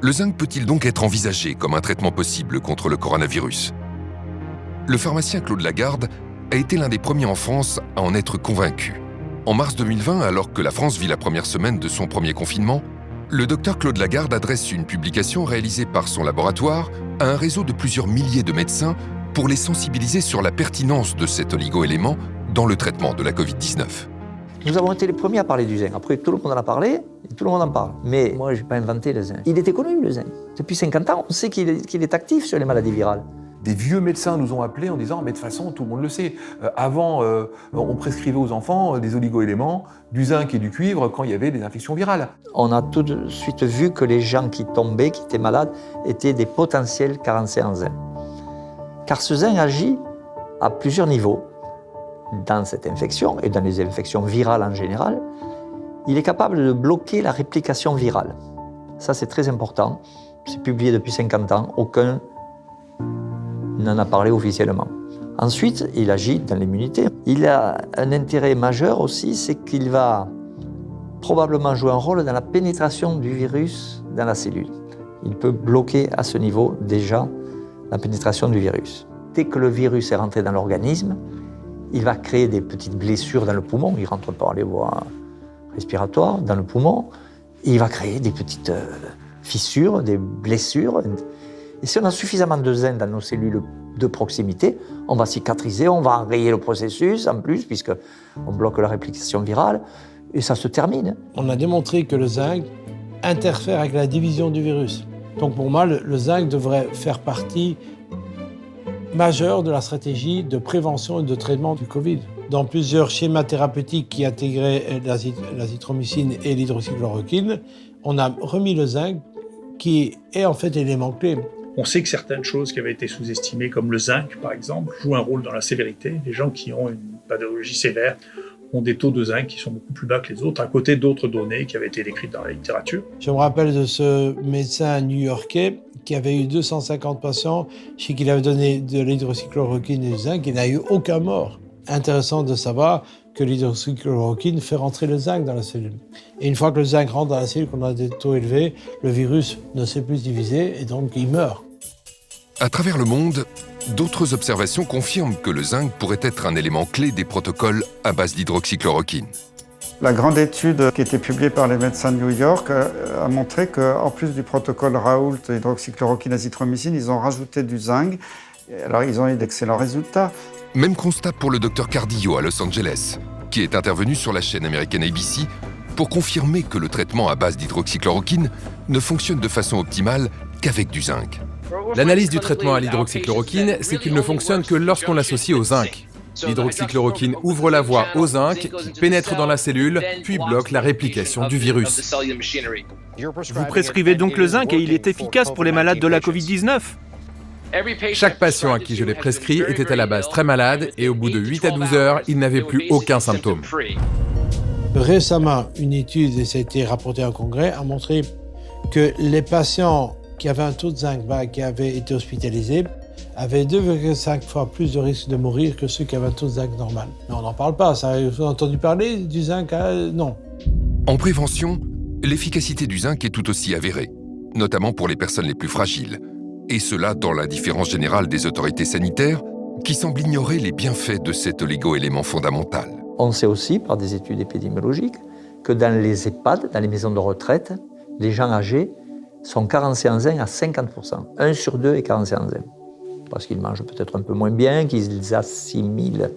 [SPEAKER 1] Le zinc peut-il donc être envisagé comme un traitement possible contre le coronavirus? Le pharmacien Claude Lagarde a été l'un des premiers en France à en être convaincu. En mars 2020, alors que la France vit la première semaine de son premier confinement, le docteur Claude Lagarde adresse une publication réalisée par son laboratoire à un réseau de plusieurs milliers de médecins pour les sensibiliser sur la pertinence de cet oligo-élément dans le traitement de la Covid-19.
[SPEAKER 3] Nous avons été les premiers à parler du zinc. Après, tout le monde en a parlé, et tout le monde en parle. Mais moi, je n'ai pas inventé le zinc. Il était connu, le zinc. Depuis 50 ans, on sait qu'il est actif sur les maladies virales.
[SPEAKER 2] Des vieux médecins nous ont appelés en disant « mais de toute façon, tout le monde le sait. Avant, on prescrivait aux enfants des oligo-éléments, du zinc et du cuivre quand il y avait des infections virales. »
[SPEAKER 3] On a tout de suite vu que les gens qui tombaient, qui étaient malades, étaient des potentiels carencés en zinc. Car ce zinc agit à plusieurs niveaux. Dans cette infection, et dans les infections virales en général, il est capable de bloquer la réplication virale. Ça, c'est très important. C'est publié depuis 50 ans. Aucun n'en a parlé officiellement. Ensuite, il agit dans l'immunité. Il a un intérêt majeur aussi, c'est qu'il va probablement jouer un rôle dans la pénétration du virus dans la cellule. Il peut bloquer à ce niveau déjà la pénétration du virus. Dès que le virus est rentré dans l'organisme, il va créer des petites blessures dans le poumon. Il rentre par les voies respiratoires dans le poumon. Et il va créer des petites fissures, des blessures. Et si on a suffisamment de zinc dans nos cellules de proximité, on va cicatriser, on va enrayer le processus en plus, puisqu'on bloque la réplication virale, et ça se termine.
[SPEAKER 9] On a démontré que le zinc interfère avec la division du virus. Donc pour moi, le zinc devrait faire partie majeure de la stratégie de prévention et de traitement du Covid. Dans plusieurs schémas thérapeutiques qui intégraient l'azithromycine et l'hydroxychloroquine, on a remis le zinc qui est en fait l'élément clé.
[SPEAKER 6] On sait que certaines choses qui avaient été sous-estimées, comme le zinc par exemple, jouent un rôle dans la sévérité. Les gens qui ont une pathologie sévère ont des taux de zinc qui sont beaucoup plus bas que les autres, à côté d'autres données qui avaient été décrites dans la littérature.
[SPEAKER 9] Je me rappelle de ce médecin new-yorkais qui avait eu 250 patients chez qui il avait donné de l'hydroxychloroquine et du zinc, il n'a eu aucun mort. Intéressant de savoir que l'hydroxychloroquine fait rentrer le zinc dans la cellule. Et une fois que le zinc rentre dans la cellule, qu'on a des taux élevés, le virus ne sait plus se diviser et donc il meurt.
[SPEAKER 1] À travers le monde, d'autres observations confirment que le zinc pourrait être un élément clé des protocoles à base d'hydroxychloroquine.
[SPEAKER 4] La grande étude qui a été publiée par les médecins de New York a montré qu'en plus du protocole Raoult, hydroxychloroquine, azithromycine, ils ont rajouté du zinc. Alors ils ont eu d'excellents résultats.
[SPEAKER 1] Même constat pour le docteur Cardillo à Los Angeles, qui est intervenu sur la chaîne américaine ABC pour confirmer que le traitement à base d'hydroxychloroquine ne fonctionne de façon optimale qu'avec du zinc.
[SPEAKER 23] L'analyse du traitement à l'hydroxychloroquine, c'est qu'il ne fonctionne que lorsqu'on l'associe au zinc. L'hydroxychloroquine ouvre la voie au zinc, qui pénètre dans la cellule, puis bloque la réplication du virus.
[SPEAKER 13] Vous prescrivez donc le zinc et il est efficace pour les malades de la Covid-19 ?
[SPEAKER 23] Chaque patient à qui je l'ai prescrit était à la base très malade et au bout de 8 à 12 heures, il n'avait plus aucun symptôme.
[SPEAKER 9] Récemment, une étude, et ça a été rapporté en congrès, a montré que les patients qui avaient un taux de zinc bas, qui avaient été hospitalisés, avaient 2,5 fois plus de risque de mourir que ceux qui avaient un taux de zinc normal. Mais on n'en parle pas, ça. Vous avez entendu parler du zinc? Non.
[SPEAKER 1] En prévention, l'efficacité du zinc est tout aussi avérée, notamment pour les personnes les plus fragiles. Et cela dans l'indifférence générale des autorités sanitaires qui semblent ignorer les bienfaits de cet oligo-élément fondamental.
[SPEAKER 3] On sait aussi, par des études épidémiologiques, que dans les EHPAD, dans les maisons de retraite, les gens âgés sont carencés en zinc à 50%. 1 sur 2 est carencé en zinc. Parce qu'ils mangent peut-être un peu moins bien, qu'ils assimilent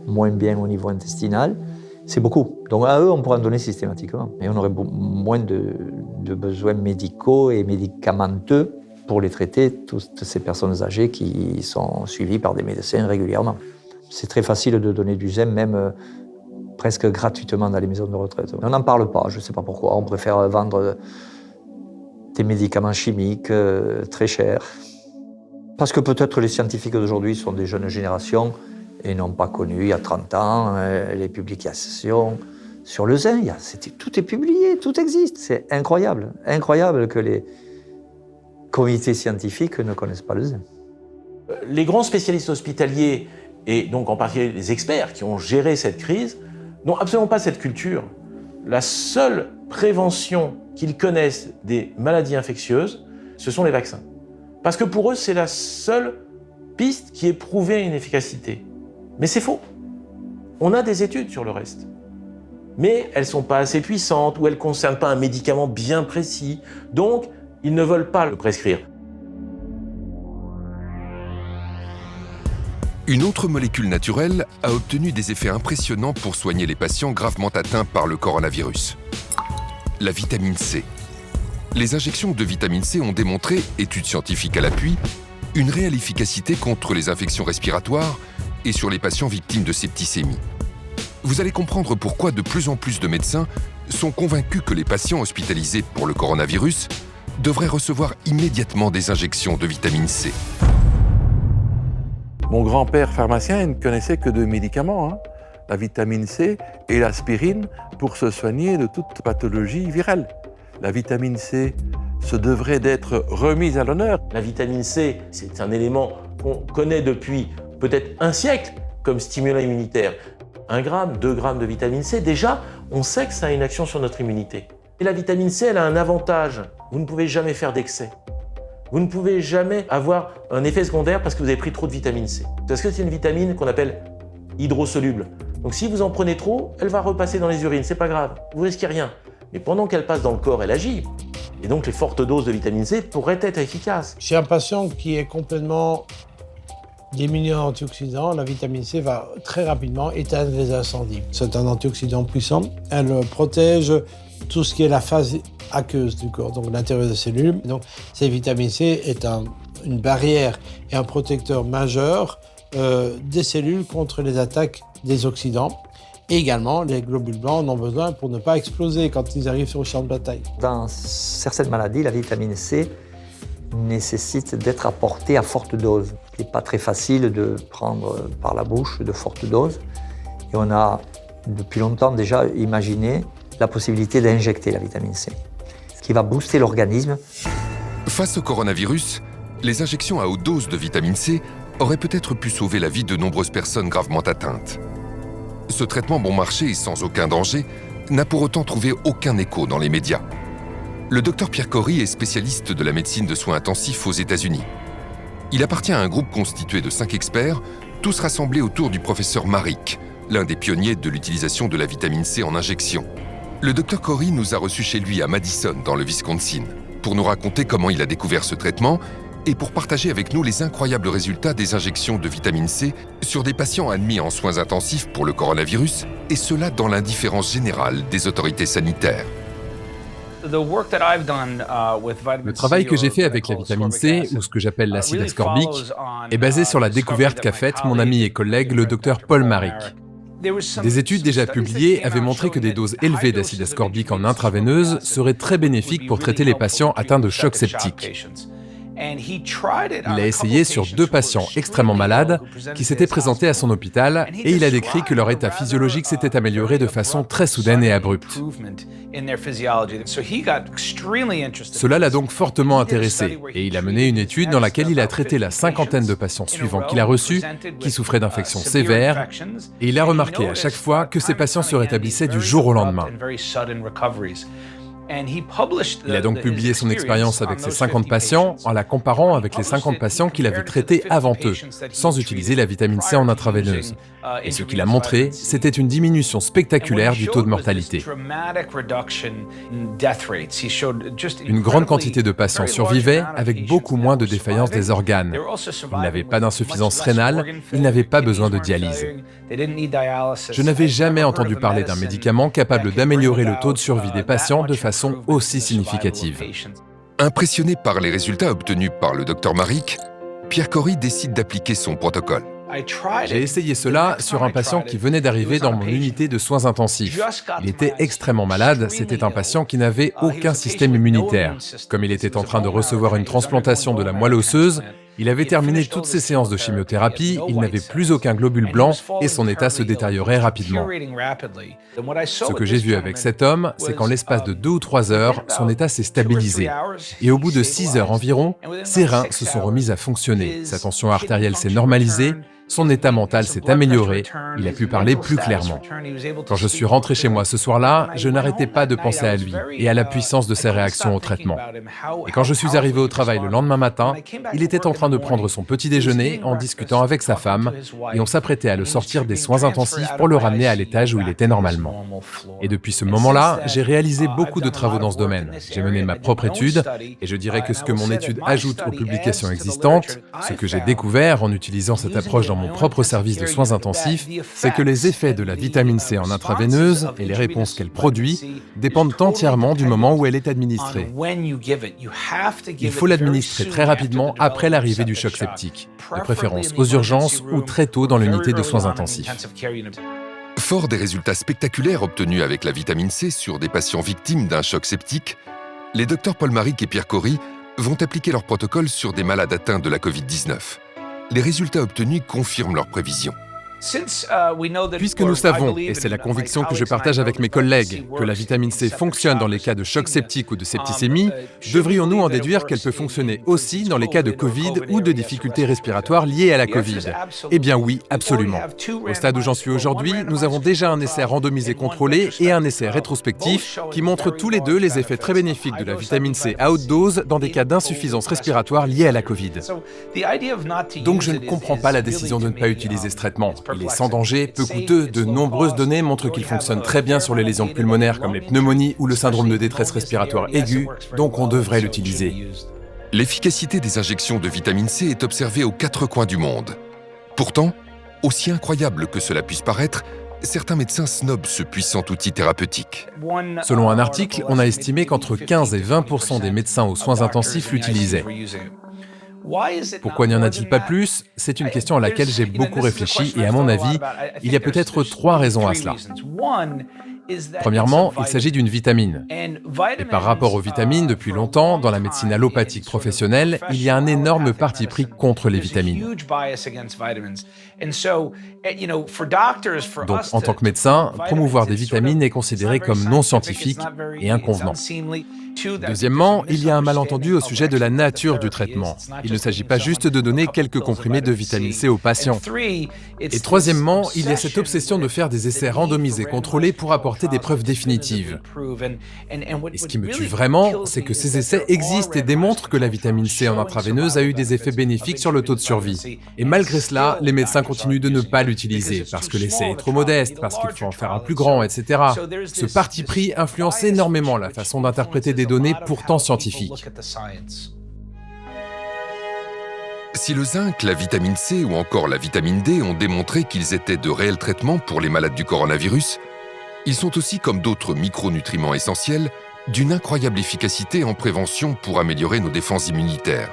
[SPEAKER 3] moins bien au niveau intestinal. C'est beaucoup. Donc à eux, on pourrait en donner systématiquement. Et on aurait moins de besoins médicaux et médicamenteux pour les traiter, toutes ces personnes âgées qui sont suivies par des médecins régulièrement. C'est très facile de donner du zinc, même presque gratuitement dans les maisons de retraite. On n'en parle pas, je ne sais pas pourquoi. On préfère vendre des médicaments chimiques très chers. Parce que peut-être les scientifiques d'aujourd'hui sont des jeunes générations et n'ont pas connu il y a 30 ans les publications sur le zinc. Tout est publié, tout existe. C'est incroyable. Incroyable que les comités scientifiques ne connaissent pas le zinc.
[SPEAKER 8] Les grands spécialistes hospitaliers, et donc en particulier les experts qui ont géré cette crise, n'ont absolument pas cette culture. La seule prévention qu'ils connaissent des maladies infectieuses, ce sont les vaccins. Parce que pour eux, c'est la seule piste qui ait prouvé une efficacité. Mais c'est faux. On a des études sur le reste. Mais elles ne sont pas assez puissantes ou elles ne concernent pas un médicament bien précis. Donc, ils ne veulent pas le prescrire.
[SPEAKER 1] Une autre molécule naturelle a obtenu des effets impressionnants pour soigner les patients gravement atteints par le coronavirus. La vitamine C. Les injections de vitamine C ont démontré, études scientifiques à l'appui, une réelle efficacité contre les infections respiratoires et sur les patients victimes de septicémie. Vous allez comprendre pourquoi de plus en plus de médecins sont convaincus que les patients hospitalisés pour le coronavirus devraient recevoir immédiatement des injections de vitamine C.
[SPEAKER 10] Mon grand-père pharmacien ne connaissait que deux médicaments, la vitamine C et l'aspirine, pour se soigner de toute pathologie virale. La vitamine C se devrait d'être remise à l'honneur.
[SPEAKER 8] La vitamine C, c'est un élément qu'on connaît depuis peut-être un siècle comme stimulant immunitaire. 1 gramme, 2 grammes de vitamine C, déjà, on sait que ça a une action sur notre immunité. Et la vitamine C, elle a un avantage. Vous ne pouvez jamais faire d'excès. Vous ne pouvez jamais avoir un effet secondaire parce que vous avez pris trop de vitamine C. Parce que c'est une vitamine qu'on appelle hydrosoluble. Donc si vous en prenez trop, elle va repasser dans les urines, c'est pas grave, vous risquez rien. Mais pendant qu'elle passe dans le corps, elle agit. Et donc les fortes doses de vitamine C pourraient être efficaces.
[SPEAKER 9] Chez un patient qui est complètement démunié en antioxydants, la vitamine C va très rapidement éteindre les incendies. C'est un antioxydant puissant. Elle protège tout ce qui est la phase aqueuse du corps, donc l'intérieur des cellules. Donc, cette vitamine C est une barrière et un protecteur majeur des cellules contre les attaques des oxydants. Et également, les globules blancs en ont besoin pour ne pas exploser quand ils arrivent sur le champ de bataille.
[SPEAKER 3] Dans certaines maladies, la vitamine C nécessite d'être apportée à forte dose. Il n'est pas très facile de prendre par la bouche de fortes doses. Et on a depuis longtemps déjà imaginé la possibilité d'injecter la vitamine C, ce qui va booster l'organisme.
[SPEAKER 1] Face au coronavirus, les injections à haute dose de vitamine C auraient peut-être pu sauver la vie de nombreuses personnes gravement atteintes. Ce traitement bon marché et sans aucun danger n'a pour autant trouvé aucun écho dans les médias. Le docteur Pierre Corry est spécialiste de la médecine de soins intensifs aux États-Unis. Il appartient à un groupe constitué de 5 experts, tous rassemblés autour du professeur Marik, l'un des pionniers de l'utilisation de la vitamine C en injection. Le docteur Corry nous a reçus chez lui à Madison, dans le Wisconsin, pour nous raconter comment il a découvert ce traitement et pour partager avec nous les incroyables résultats des injections de vitamine C sur des patients admis en soins intensifs pour le coronavirus, et cela dans l'indifférence générale des autorités sanitaires.
[SPEAKER 23] Le travail que j'ai fait avec la vitamine C, ou ce que j'appelle l'acide ascorbique, est basé sur la découverte qu'a faite mon ami et collègue le docteur Paul Marik. Des études déjà publiées avaient montré que des doses élevées d'acide ascorbique en intraveineuse seraient très bénéfiques pour traiter les patients atteints de choc septique. Il a essayé sur 2 patients extrêmement malades qui s'étaient présentés à son hôpital et il a décrit que leur état physiologique s'était amélioré de façon très soudaine et abrupte. Cela l'a donc fortement intéressé et il a mené une étude dans laquelle il a traité la 50aine de patients suivants qu'il a reçus qui souffraient d'infections sévères et il a remarqué à chaque fois que ces patients se rétablissaient du jour au lendemain. Il a donc publié son expérience avec ces 50 patients en la comparant avec les 50 patients qu'il avait traités avant eux, sans utiliser la vitamine C en intraveineuse. Et ce qu'il a montré, c'était une diminution spectaculaire du taux de mortalité. Une grande quantité de patients survivaient avec beaucoup moins de défaillance des organes. Ils n'avaient pas d'insuffisance rénale, ils n'avaient pas besoin de dialyse. Je n'avais jamais entendu parler d'un médicament capable d'améliorer le taux de survie des patients de façon aussi significative.
[SPEAKER 1] Impressionné par les résultats obtenus par le docteur Marik, Pierre Corry décide d'appliquer son protocole.
[SPEAKER 23] J'ai essayé cela sur un patient qui venait d'arriver dans mon unité de soins intensifs. Il était extrêmement malade, c'était un patient qui n'avait aucun système immunitaire. Comme il était en train de recevoir une transplantation de la moelle osseuse, Il avait terminé toutes ses séances de chimiothérapie, il n'avait plus aucun globule blanc et son état se détériorait rapidement. Ce que j'ai vu avec cet homme, c'est qu'en l'espace de 2 ou 3 heures, son état s'est stabilisé. Et au bout de 6 heures environ, ses reins se sont remis à fonctionner, sa tension artérielle s'est normalisée, son état mental s'est amélioré, il a pu parler plus clairement. Quand je suis rentré chez moi ce soir-là, je n'arrêtais pas de penser à lui et à la puissance de ses réactions au traitement. Et quand je suis arrivé au travail le lendemain matin, il était en train de prendre son petit déjeuner en discutant avec sa femme et on s'apprêtait à le sortir des soins intensifs pour le ramener à l'étage où il était normalement. Et depuis ce moment-là, j'ai réalisé beaucoup de travaux dans ce domaine. J'ai mené ma propre étude et je dirais que ce que mon étude ajoute aux publications existantes, ce que j'ai découvert en utilisant cette approche dans mon propre service de soins intensifs, c'est que les effets de la vitamine C en intraveineuse et les réponses qu'elle produit dépendent entièrement du moment où elle est administrée. Il faut l'administrer très rapidement après l'arrivée du choc septique, de préférence aux urgences ou très tôt dans l'unité de soins intensifs.
[SPEAKER 1] Fort des résultats spectaculaires obtenus avec la vitamine C sur des patients victimes d'un choc septique, les docteurs Paul Marik et Pierre Cory vont appliquer leur protocole sur des malades atteints de la Covid-19. Les résultats obtenus confirment leurs prévisions.
[SPEAKER 23] Puisque nous savons, et c'est la conviction que je partage avec mes collègues, que la vitamine C fonctionne dans les cas de choc septique ou de septicémie, devrions-nous en déduire qu'elle peut fonctionner aussi dans les cas de Covid ou de difficultés respiratoires liées à la Covid? Eh bien oui, absolument. Au stade où j'en suis aujourd'hui, nous avons déjà un essai randomisé contrôlé et un essai rétrospectif qui montrent tous les deux les effets très bénéfiques de la vitamine C à haute dose dans des cas d'insuffisance respiratoire liée à la Covid. Donc je ne comprends pas la décision de ne pas utiliser ce traitement. Il est sans danger, peu coûteux, de nombreuses données montrent qu'il fonctionne très bien sur les lésions pulmonaires comme les pneumonies ou le syndrome de détresse respiratoire aiguë, donc on devrait l'utiliser.
[SPEAKER 1] L'efficacité des injections de vitamine C est observée aux 4 coins du monde. Pourtant, aussi incroyable que cela puisse paraître, certains médecins snobent ce puissant outil thérapeutique.
[SPEAKER 23] Selon un article, on a estimé qu'entre 15 et 20% des médecins aux soins intensifs l'utilisaient. Pourquoi n'y en a-t-il pas plus? C'est une question à laquelle j'ai beaucoup réfléchi et à mon avis, il y a peut-être 3 raisons à cela. Premièrement, il s'agit d'une vitamine. Et par rapport aux vitamines, depuis longtemps, dans la médecine allopathique professionnelle, il y a un énorme parti pris contre les vitamines. Donc, en tant que médecin, promouvoir des vitamines est considéré comme non scientifique et inconvenant. Deuxièmement, il y a un malentendu au sujet de la nature du traitement. Il ne s'agit pas juste de donner quelques comprimés de vitamine C aux patients. Et troisièmement, il y a cette obsession de faire des essais randomisés contrôlés pour apporter des preuves définitives. Et ce qui me tue vraiment, c'est que ces essais existent et démontrent que la vitamine C en intraveineuse a eu des effets bénéfiques sur le taux de survie. Et malgré cela, les médecins continuent de ne pas l'utiliser, parce que l'essai est trop modeste, parce qu'il faut en faire un plus grand, etc. Ce parti pris influence énormément la façon d'interpréter des données pourtant scientifiques.
[SPEAKER 1] Si le zinc, la vitamine C ou encore la vitamine D ont démontré qu'ils étaient de réels traitements pour les malades du coronavirus, ils sont aussi, comme d'autres micronutriments essentiels, d'une incroyable efficacité en prévention pour améliorer nos défenses immunitaires.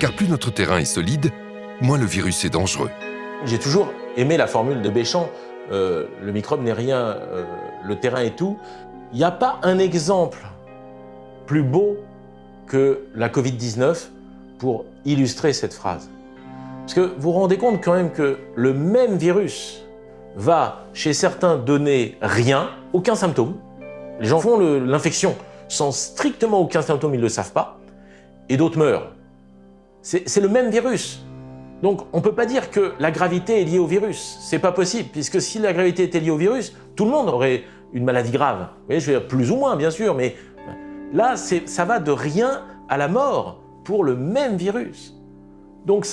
[SPEAKER 1] Car plus notre terrain est solide, moins le virus est dangereux.
[SPEAKER 8] J'ai toujours aimé la formule de Béchamp, le microbe n'est rien, le terrain est tout. Il n'y a pas un exemple plus beau que la Covid-19 pour illustrer cette phrase. Parce que vous vous rendez compte quand même que le même virus va, chez certains, donner rien, aucun symptôme. Les gens font l'infection sans strictement aucun symptôme, ils ne le savent pas, et d'autres meurent. C'est le même virus. Donc on ne peut pas dire que la gravité est liée au virus. C'est pas possible, puisque si la gravité était liée au virus, tout le monde aurait une maladie grave. Vous voyez, je veux dire, plus ou moins, bien sûr, mais là, ça va de rien à la mort pour le même virus. Donc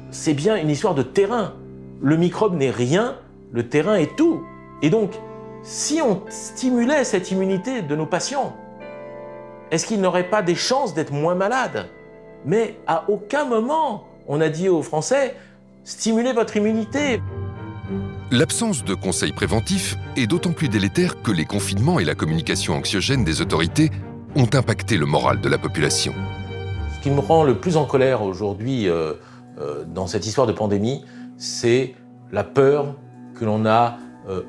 [SPEAKER 8] c'est bien une histoire de terrain. Le microbe n'est rien, le terrain est tout. Et donc, si on stimulait cette immunité de nos patients, est-ce qu'ils n'auraient pas des chances d'être moins malades? Mais à aucun moment, on a dit aux Français, stimulez votre immunité.
[SPEAKER 1] L'absence de conseils préventifs est d'autant plus délétère que les confinements et la communication anxiogène des autorités ont impacté le moral de la population.
[SPEAKER 8] Ce qui me rend le plus en colère aujourd'hui dans cette histoire de pandémie, c'est la peur que l'on a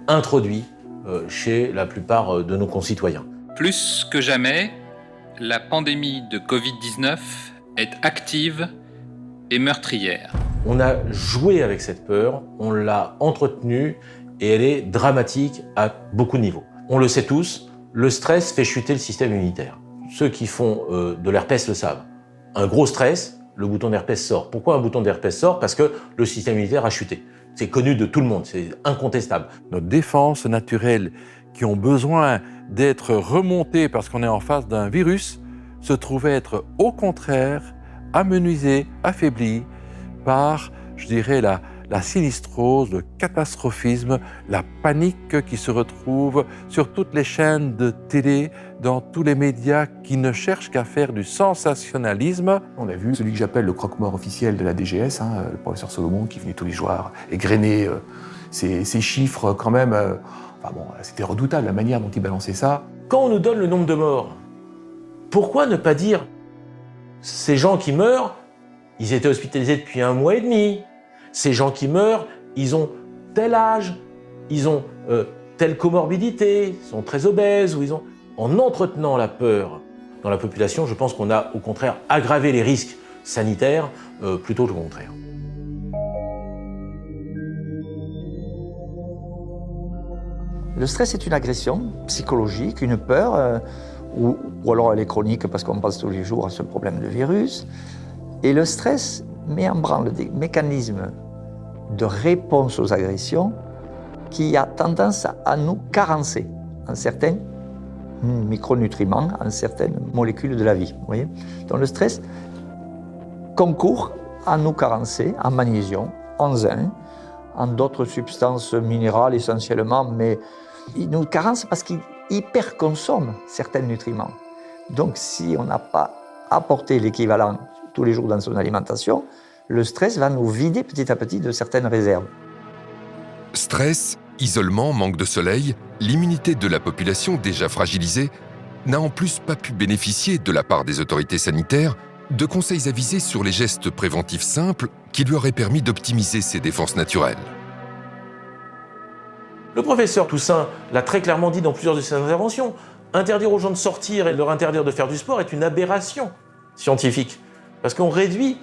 [SPEAKER 8] introduite chez la plupart de nos concitoyens.
[SPEAKER 14] Plus que jamais, la pandémie de Covid-19 est active et meurtrière.
[SPEAKER 8] On a joué avec cette peur, on l'a entretenue et elle est dramatique à beaucoup de niveaux. On le sait tous, le stress fait chuter le système immunitaire. Ceux qui font de l'herpès le savent. Un gros stress, le bouton d'herpès sort. Pourquoi un bouton d'herpès sort? Parce que le système immunitaire a chuté. C'est connu de tout le monde, c'est incontestable.
[SPEAKER 10] Nos défenses naturelles qui ont besoin d'être remontées parce qu'on est en face d'un virus se trouvaient être au contraire amenuisées, affaiblies par, je dirais, la sinistrose, le catastrophisme, la panique qui se retrouve sur toutes les chaînes de télé, dans tous les médias qui ne cherchent qu'à faire du sensationnalisme.
[SPEAKER 2] On a vu celui que j'appelle le croque-mort officiel de la DGS, le professeur Solomon, qui venait tous les jours égrener ces chiffres quand même. C'était redoutable la manière dont il balançait ça.
[SPEAKER 8] Quand on nous donne le nombre de morts, pourquoi ne pas dire ces gens qui meurent, ils étaient hospitalisés depuis 1 mois et demi. Ces gens qui meurent, ils ont tel âge, ils ont telle comorbidité, ils sont très obèses, ou ils ont... En entretenant la peur dans la population, je pense qu'on a au contraire aggravé les risques sanitaires plutôt que le contraire.
[SPEAKER 3] Le stress est une agression psychologique, une peur, ou alors elle est chronique parce qu'on pense tous les jours à ce problème de virus. Et le stress met en branle des mécanismes de réponse aux agressions qui a tendance à nous carencer en certains micronutriments, en certaines molécules de la vie. Vous voyez ? Donc le stress concourt à nous carencer en magnésium, en zinc, en d'autres substances minérales essentiellement, mais il nous carence parce qu'il hyperconsomme certains nutriments. Donc si on n'a pas apporté l'équivalent tous les jours dans son alimentation, le stress va nous vider petit à petit de certaines réserves.
[SPEAKER 1] Stress, isolement, manque de soleil, l'immunité de la population déjà fragilisée n'a en plus pas pu bénéficier de la part des autorités sanitaires de conseils avisés sur les gestes préventifs simples qui lui auraient permis d'optimiser ses défenses naturelles.
[SPEAKER 8] Le professeur Toussaint l'a très clairement dit dans plusieurs de ses interventions. Interdire aux gens de sortir et leur interdire de faire du sport est une aberration scientifique. Parce qu'on réduit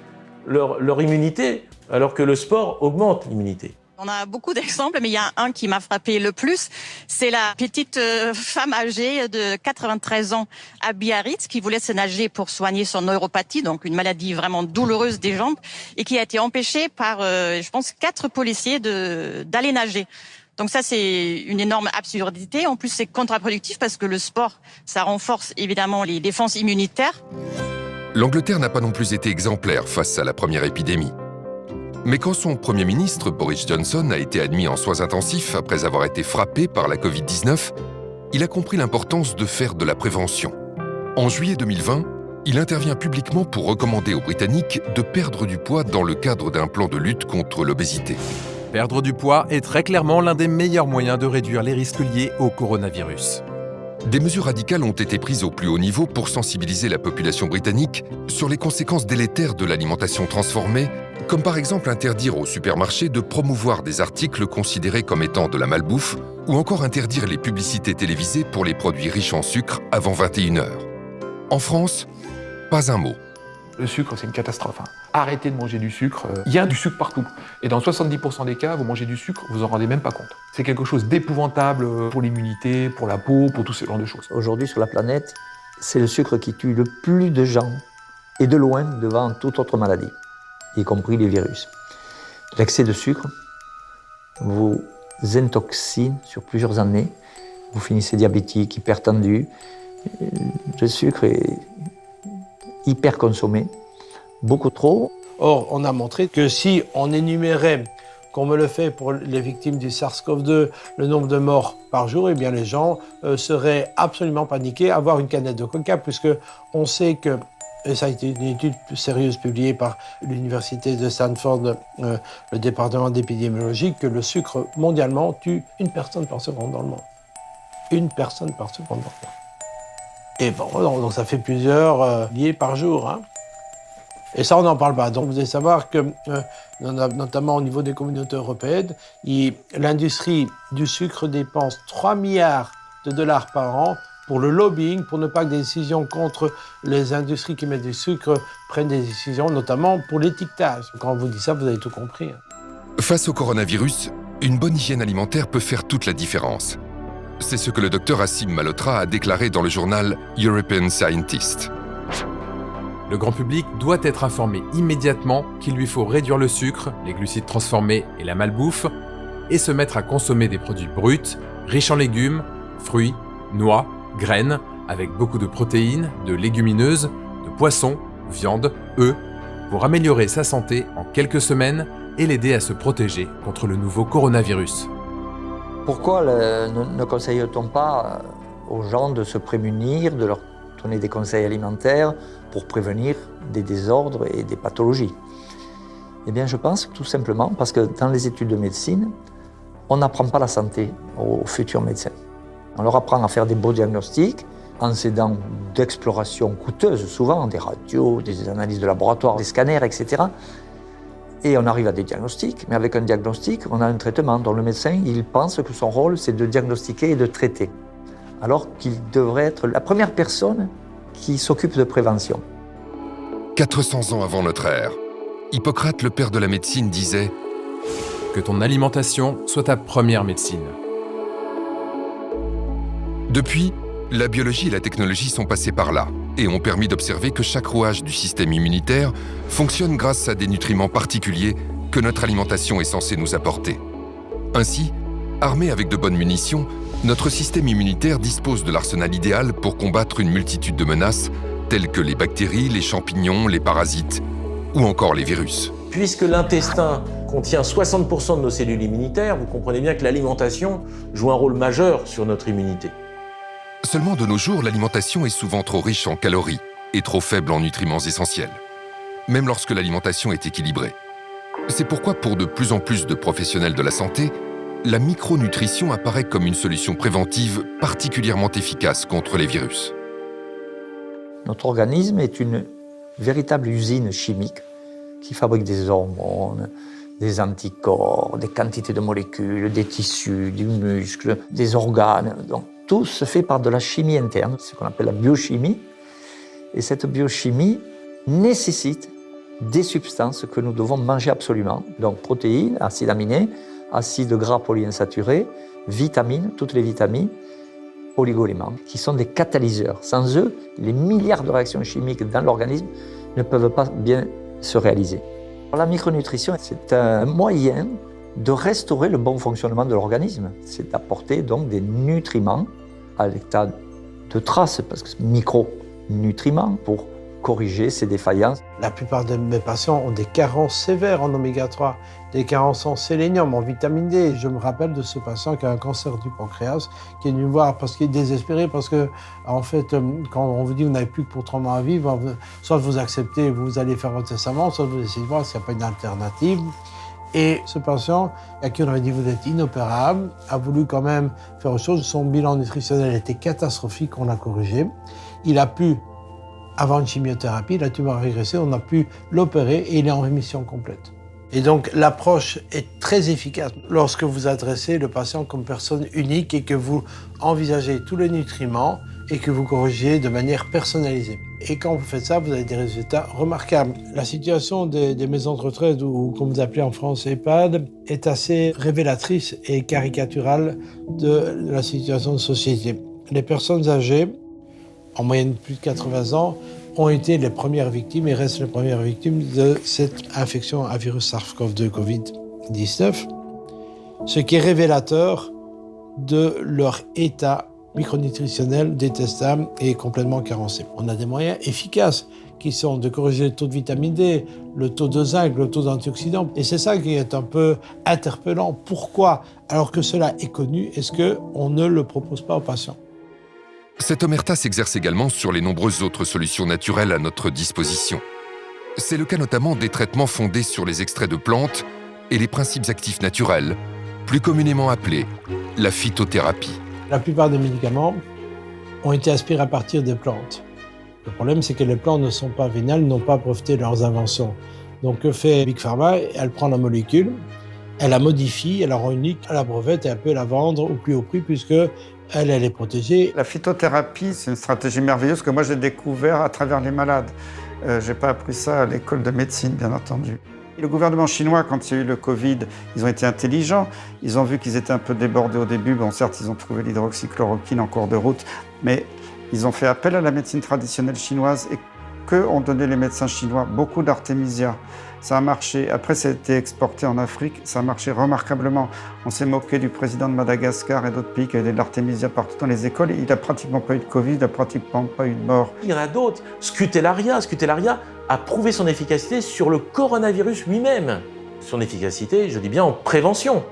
[SPEAKER 8] leur immunité alors que le sport augmente l'immunité.
[SPEAKER 15] On a beaucoup d'exemples, mais il y a un qui m'a frappé le plus. C'est la petite femme âgée de 93 ans à Biarritz qui voulait se nager pour soigner son neuropathie, donc une maladie vraiment douloureuse des jambes, et qui a été empêchée par, je pense, 4 policiers d'aller nager. Donc ça, c'est une énorme absurdité. En plus, c'est contre-productif parce que le sport, ça renforce évidemment les défenses immunitaires.
[SPEAKER 1] L'Angleterre n'a pas non plus été exemplaire face à la première épidémie. Mais quand son Premier ministre, Boris Johnson, a été admis en soins intensifs après avoir été frappé par la Covid-19, il a compris l'importance de faire de la prévention. En juillet 2020, il intervient publiquement pour recommander aux Britanniques de perdre du poids dans le cadre d'un plan de lutte contre l'obésité.
[SPEAKER 23] Perdre du poids est très clairement l'un des meilleurs moyens de réduire les risques liés au coronavirus.
[SPEAKER 1] Des mesures radicales ont été prises au plus haut niveau pour sensibiliser la population britannique sur les conséquences délétères de l'alimentation transformée, comme par exemple interdire aux supermarchés de promouvoir des articles considérés comme étant de la malbouffe, ou encore interdire les publicités télévisées pour les produits riches en sucre avant 21h. En France, pas un mot.
[SPEAKER 2] Le sucre, c'est une catastrophe. Arrêtez de manger du sucre. Il y a du sucre partout. Et dans 70% des cas, vous mangez du sucre, vous en rendez même pas compte. C'est quelque chose d'épouvantable pour l'immunité, pour la peau, pour tout ce genre de choses.
[SPEAKER 3] Aujourd'hui, sur la planète, c'est le sucre qui tue le plus de gens, et de loin devant toute autre maladie, y compris les virus. L'excès de sucre vous intoxine sur plusieurs années. Vous finissez diabétique, hypertendu. Le sucre est hyper consommé, beaucoup trop.
[SPEAKER 9] Or, on a montré que si on énumérait, comme on le fait pour les victimes du SARS-CoV-2, le nombre de morts par jour, eh bien les gens seraient absolument paniqués à avoir une canette de coca, puisque on sait que, et ça a été une étude sérieuse publiée par l'université de Stanford, le département d'épidémiologie, que le sucre mondialement tue 1 personne par seconde dans le monde. 1 personne par seconde dans le monde. Et bon, donc ça fait plusieurs billets par jour. Hein. Et ça, on n'en parle pas. Donc vous devez savoir que, notamment au niveau des communautés européennes, l'industrie du sucre dépense 3 milliards de dollars par an pour le lobbying, pour ne pas que des décisions contre les industries qui mettent du sucre prennent des décisions, notamment pour l'étiquetage. Quand on vous dit ça, vous avez tout compris.
[SPEAKER 1] Face au coronavirus, une bonne hygiène alimentaire peut faire toute la différence. C'est ce que le docteur Asim Malhotra a déclaré dans le journal European Scientist.
[SPEAKER 23] Le grand public doit être informé immédiatement qu'il lui faut réduire le sucre, les glucides transformés et la malbouffe, et se mettre à consommer des produits bruts, riches en légumes, fruits, noix, graines, avec beaucoup de protéines, de légumineuses, de poissons, viande, œufs, pour améliorer sa santé en quelques semaines et l'aider à se protéger contre le nouveau coronavirus.
[SPEAKER 3] Pourquoi ne conseille-t-on pas aux gens de se prémunir, de leur donner des conseils alimentaires pour prévenir des désordres et des pathologies? Eh bien, je pense tout simplement parce que dans les études de médecine, on n'apprend pas la santé aux futurs médecins. On leur apprend à faire des beaux diagnostics en s'aidant d'explorations coûteuses, souvent des radios, des analyses de laboratoire, des scanners, etc. Et on arrive à des diagnostics, mais avec un diagnostic, on a un traitement dont le médecin, il pense que son rôle, c'est de diagnostiquer et de traiter. Alors qu'il devrait être la première personne qui s'occupe de prévention.
[SPEAKER 1] 400 ans avant notre ère, Hippocrate, le père de la médecine, disait
[SPEAKER 23] « Que ton alimentation soit ta première médecine ».
[SPEAKER 1] Depuis, la biologie et la technologie sont passées par là et ont permis d'observer que chaque rouage du système immunitaire fonctionne grâce à des nutriments particuliers que notre alimentation est censée nous apporter. Ainsi, armé avec de bonnes munitions, notre système immunitaire dispose de l'arsenal idéal pour combattre une multitude de menaces telles que les bactéries, les champignons, les parasites ou encore les virus.
[SPEAKER 8] Puisque l'intestin contient 60% de nos cellules immunitaires, vous comprenez bien que l'alimentation joue un rôle majeur sur notre immunité.
[SPEAKER 1] Seulement de nos jours, l'alimentation est souvent trop riche en calories et trop faible en nutriments essentiels, même lorsque l'alimentation est équilibrée. C'est pourquoi pour de plus en plus de professionnels de la santé, la micronutrition apparaît comme une solution préventive particulièrement efficace contre les virus.
[SPEAKER 3] Notre organisme est une véritable usine chimique qui fabrique des hormones, des anticorps, des quantités de molécules, des tissus, du muscle, des organes. Donc, tout se fait par de la chimie interne, ce qu'on appelle la biochimie. Et cette biochimie nécessite des substances que nous devons manger absolument. Donc protéines, acides aminés, acides gras polyinsaturés, vitamines, toutes les vitamines, oligo-éléments, qui sont des catalyseurs. Sans eux, les milliards de réactions chimiques dans l'organisme ne peuvent pas bien se réaliser. La micronutrition, c'est un moyen de restaurer le bon fonctionnement de l'organisme. C'est d'apporter donc des nutriments à l'état de trace, parce que c'est micronutriments pour corriger ces défaillances.
[SPEAKER 9] La plupart de mes patients ont des carences sévères en oméga 3, des carences en sélénium, en vitamine D. Je me rappelle de ce patient qui a un cancer du pancréas, qui est venu me voir parce qu'il est désespéré, parce que, en fait, quand on vous dit que vous n'avez plus que pour 3 mois à vivre, soit vous acceptez, vous allez faire votre testament, soit vous essayez de voir s'il n'y a pas une alternative. Et ce patient, à qui on avait dit vous êtes inopérable, a voulu quand même faire autre chose. Son bilan nutritionnel était catastrophique, on l'a corrigé. Il a pu, avant une chimiothérapie, la tumeur a régressé, on a pu l'opérer et il est en rémission complète. Et donc l'approche est très efficace lorsque vous adressez le patient comme personne unique et que vous envisagez tous les nutriments et que vous corrigez de manière personnalisée. Et quand vous faites ça, vous avez des résultats remarquables. La situation des maisons de retraite, ou comme vous appelez en France EHPAD, est assez révélatrice et caricaturale de la situation de société. Les personnes âgées, en moyenne plus de 80 ans, ont été les premières victimes et restent les premières victimes de cette infection à virus SARS-CoV-2 Covid-19, ce qui est révélateur de leur état micronutritionnel détestable et complètement carencé. On a des moyens efficaces qui sont de corriger le taux de vitamine D, le taux de zinc, le taux d'antioxydants. Et c'est ça qui est un peu interpellant. Pourquoi, alors que cela est connu, est-ce qu'on ne le propose pas aux patients ?
[SPEAKER 1] Cette omerta s'exerce également sur les nombreuses autres solutions naturelles à notre disposition. C'est le cas notamment des traitements fondés sur les extraits de plantes et les principes actifs naturels, plus communément appelés la phytothérapie.
[SPEAKER 9] La plupart des médicaments ont été aspirés à partir des plantes. Le problème, c'est que les plantes ne sont pas vénales, n'ont pas breveté leurs inventions. Donc, que fait Big Pharma ? Elle prend la molécule, elle la modifie, elle la rend unique, elle la brevette et elle peut la vendre au plus haut prix puisque elle est protégée.
[SPEAKER 4] La phytothérapie, c'est une stratégie merveilleuse que moi j'ai découvert à travers les malades. Je n'ai pas appris ça à l'école de médecine, bien entendu. Le gouvernement chinois, quand il y a eu le Covid, ils ont été intelligents. Ils ont vu qu'ils étaient un peu débordés au début. Bon, certes, ils ont trouvé l'hydroxychloroquine en cours de route, mais ils ont fait appel à la médecine traditionnelle chinoise et que ont donné les médecins chinois? Beaucoup d'artémisia. Ça a marché. Après, ça a été exporté en Afrique. Ça a marché remarquablement. On s'est moqué du président de Madagascar et d'autres pays qui avaient de l'artémisia partout dans les écoles. Il n'a pratiquement pas eu de Covid, il n'a pratiquement pas eu de mort.
[SPEAKER 8] Il y en a d'autres. Scutellaria a prouvé son efficacité sur le coronavirus lui-même. Son efficacité, je dis bien en prévention.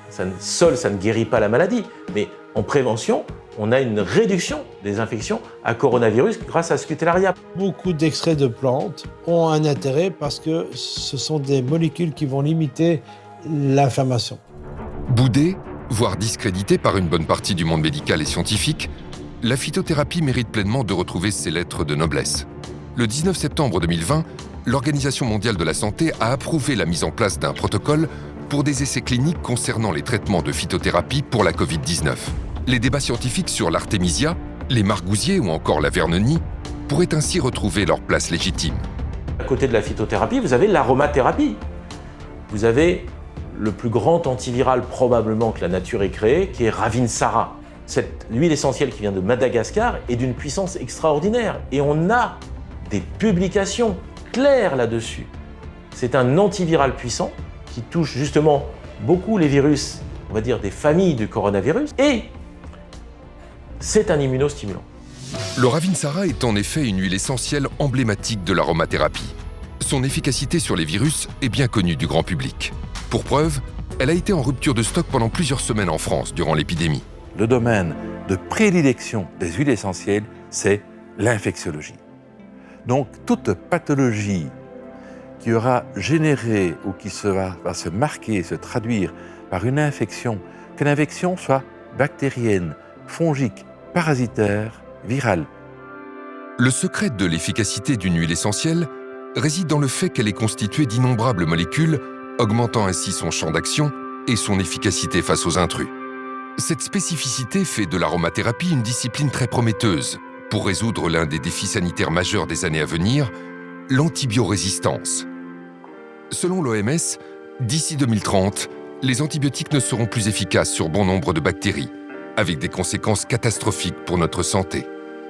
[SPEAKER 8] Ça ne guérit pas la maladie, mais en prévention, on a une réduction des infections à coronavirus grâce à Scutellaria.
[SPEAKER 9] Beaucoup d'extraits de plantes ont un intérêt parce que ce sont des molécules qui vont limiter l'inflammation.
[SPEAKER 1] Boudée, voire discréditée par une bonne partie du monde médical et scientifique, la phytothérapie mérite pleinement de retrouver ses lettres de noblesse. Le 19 septembre 2020, l'Organisation mondiale de la santé a approuvé la mise en place d'un protocole pour des essais cliniques concernant les traitements de phytothérapie pour la Covid-19. Les débats scientifiques sur l'artémisia, les margousiers ou encore la vernonie pourraient ainsi retrouver leur place légitime.
[SPEAKER 8] À côté de la phytothérapie, vous avez l'aromathérapie. Vous avez le plus grand antiviral probablement que la nature ait créé, qui est Ravinsara. Cette huile essentielle qui vient de Madagascar est d'une puissance extraordinaire. Et on a des publications claires là-dessus. C'est un antiviral puissant qui touche justement beaucoup les virus, on va dire des familles du coronavirus, et c'est un immunostimulant.
[SPEAKER 1] Le Ravinsara est en effet une huile essentielle emblématique de l'aromathérapie. Son efficacité sur les virus est bien connue du grand public. Pour preuve, elle a été en rupture de stock pendant plusieurs semaines en France durant l'épidémie.
[SPEAKER 10] Le domaine de prédilection des huiles essentielles, c'est l'infectiologie. Donc toute pathologie qui aura généré ou qui va se marquer, se traduire par une infection, que l'infection soit bactérienne, fongique, parasitaire, virale.
[SPEAKER 1] Le secret de l'efficacité d'une huile essentielle réside dans le fait qu'elle est constituée d'innombrables molécules, augmentant ainsi son champ d'action et son efficacité face aux intrus. Cette spécificité fait de l'aromathérapie une discipline très prometteuse pour résoudre l'un des défis sanitaires majeurs des années à venir, l'antibiorésistance. Selon l'OMS, d'ici 2030, les antibiotiques ne seront plus efficaces sur bon nombre de bactéries, avec des conséquences catastrophiques pour notre santé.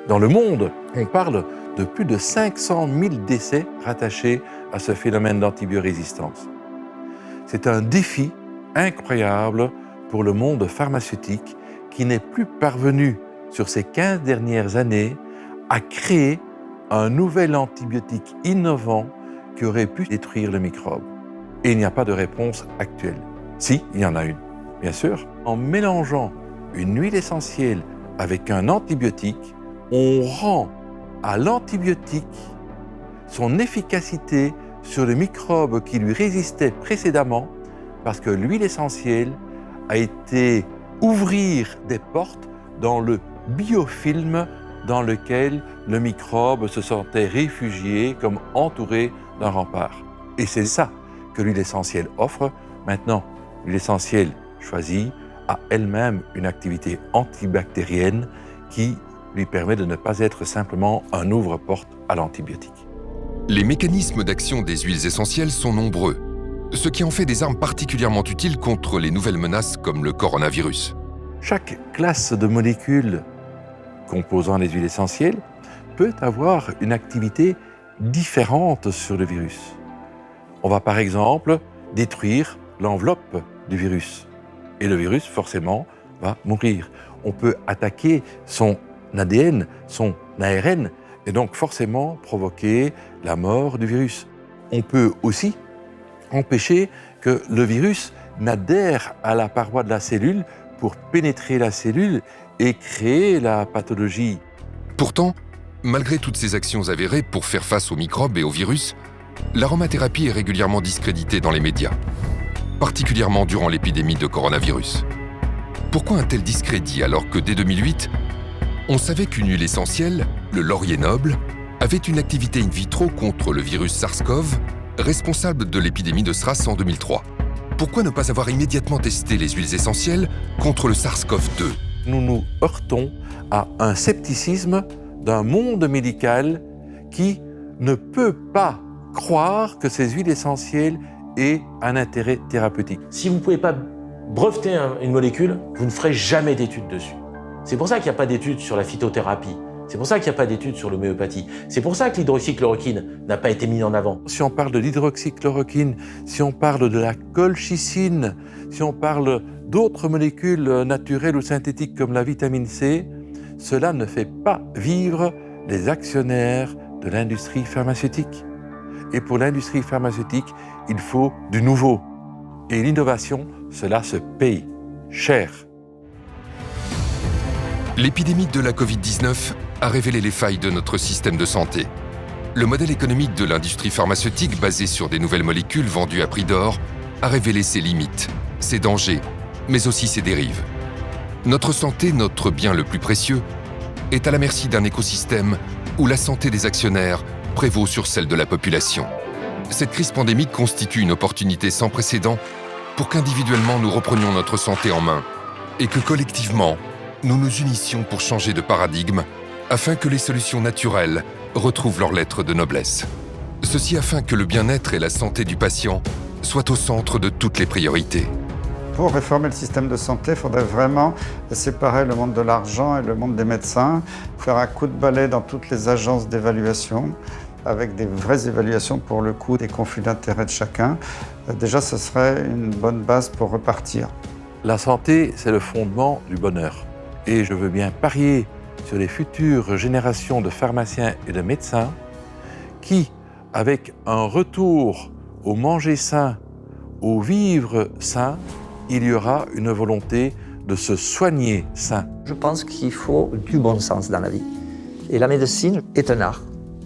[SPEAKER 10] Dans le monde, on parle de plus de 500 000 décès rattachés à ce phénomène d'antibiorésistance. C'est un défi incroyable pour le monde pharmaceutique qui n'est plus parvenu, sur ces 15 dernières années, à créer un nouvel antibiotique innovant qui aurait pu détruire le microbe. Et il n'y a pas de réponse actuelle. Si, il y en a une, bien sûr. En mélangeant une huile essentielle avec un antibiotique, on rend à l'antibiotique son efficacité sur le microbe qui lui résistait précédemment, parce que l'huile essentielle a été ouvrir des portes dans le biofilm dans lequel le microbe se sentait réfugié, comme entouré d'un rempart. Et c'est ça que l'huile essentielle offre. Maintenant, l'huile essentielle choisie a elle-même une activité antibactérienne qui lui permet de ne pas être simplement un ouvre-porte à l'antibiotique.
[SPEAKER 1] Les mécanismes d'action des huiles essentielles sont nombreux, ce qui en fait des armes particulièrement utiles contre les nouvelles menaces comme le coronavirus.
[SPEAKER 10] Chaque classe de molécules composant les huiles essentielles peut avoir une activité différente sur le virus. On va par exemple détruire l'enveloppe du virus et le virus forcément va mourir. On peut attaquer son ADN, son ARN et donc forcément provoquer la mort du virus. On peut aussi empêcher que le virus n'adhère à la paroi de la cellule pour pénétrer la cellule et créer la pathologie.
[SPEAKER 1] Pourtant, malgré toutes ces actions avérées pour faire face aux microbes et aux virus, l'aromathérapie est régulièrement discréditée dans les médias, particulièrement durant l'épidémie de coronavirus. Pourquoi un tel discrédit alors que dès 2008, on savait qu'une huile essentielle, le laurier noble, avait une activité in vitro contre le virus SARS-CoV, responsable de l'épidémie de SRAS en 2003. Pourquoi ne pas avoir immédiatement testé les huiles essentielles contre le SARS-CoV-2,
[SPEAKER 10] Nous nous heurtons à un scepticisme d'un monde médical qui ne peut pas croire que ces huiles essentielles aient un intérêt thérapeutique.
[SPEAKER 8] Si vous ne pouvez pas breveter une molécule, vous ne ferez jamais d'études dessus. C'est pour ça qu'il n'y a pas d'études sur la phytothérapie. C'est pour ça qu'il n'y a pas d'études sur l'homéopathie. C'est pour ça que l'hydroxychloroquine n'a pas été mis en avant.
[SPEAKER 10] Si on parle de l'hydroxychloroquine, si on parle de la colchicine, si on parle d'autres molécules naturelles ou synthétiques comme la vitamine C, cela ne fait pas vivre les actionnaires de l'industrie pharmaceutique. Et pour l'industrie pharmaceutique, il faut du nouveau. Et l'innovation, cela se paye cher.
[SPEAKER 1] L'épidémie de la Covid-19 a révélé les failles de notre système de santé. Le modèle économique de l'industrie pharmaceutique, basé sur des nouvelles molécules vendues à prix d'or, a révélé ses limites, ses dangers, mais aussi ses dérives. Notre santé, notre bien le plus précieux, est à la merci d'un écosystème où la santé des actionnaires prévaut sur celle de la population. Cette crise pandémique constitue une opportunité sans précédent pour qu'individuellement nous reprenions notre santé en main et que collectivement, nous nous unissions pour changer de paradigme afin que les solutions naturelles retrouvent leur lettre de noblesse. Ceci afin que le bien-être et la santé du patient soient au centre de toutes les priorités.
[SPEAKER 4] Pour réformer le système de santé, il faudrait vraiment séparer le monde de l'argent et le monde des médecins, faire un coup de balai dans toutes les agences d'évaluation, avec des vraies évaluations pour le coût des conflits d'intérêts de chacun. Déjà, ce serait une bonne base pour repartir.
[SPEAKER 10] La santé, c'est le fondement du bonheur. Et je veux bien parier sur les futures générations de pharmaciens et de médecins qui, avec un retour au manger sain, au vivre sain, il y aura une volonté de se soigner sain.
[SPEAKER 3] Je pense qu'il faut du bon sens dans la vie. Et la médecine est un art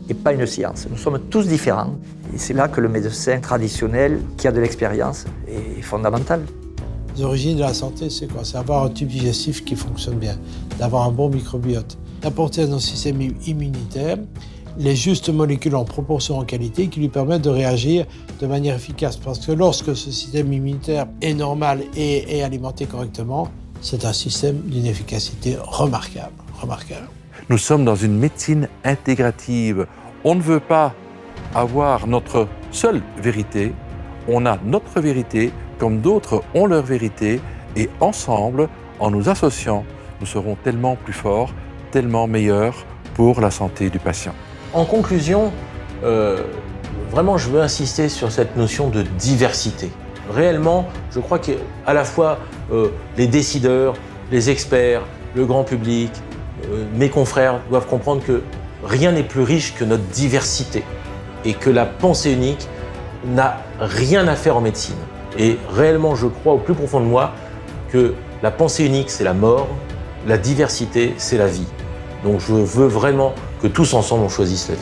[SPEAKER 3] et pas une science. Nous sommes tous différents. Et c'est là que le médecin traditionnel, qui a de l'expérience, est fondamental.
[SPEAKER 9] Les origines de la santé, c'est quoi? C'est avoir un tube digestif qui fonctionne bien, d'avoir un bon microbiote, d'apporter à notre système immunitaire les justes molécules en proportion, en qualité, qui lui permettent de réagir de manière efficace. Parce que lorsque ce système immunitaire est normal et est alimenté correctement, c'est un système d'une efficacité remarquable.
[SPEAKER 10] Nous sommes dans une médecine intégrative. On ne veut pas avoir notre seule vérité. On a notre vérité, comme d'autres ont leur vérité, et ensemble, en nous associant, nous serons tellement plus forts, tellement meilleurs pour la santé du patient.
[SPEAKER 8] En conclusion, vraiment, je veux insister sur cette notion de diversité. Réellement, je crois qu'à la fois les décideurs, les experts, le grand public, mes confrères doivent comprendre que rien n'est plus riche que notre diversité et que la pensée unique n'a rien à faire en médecine. Et réellement, je crois au plus profond de moi que la pensée unique, c'est la mort, la diversité, c'est la vie. Donc je veux vraiment que tous ensemble, on choisisse la vie.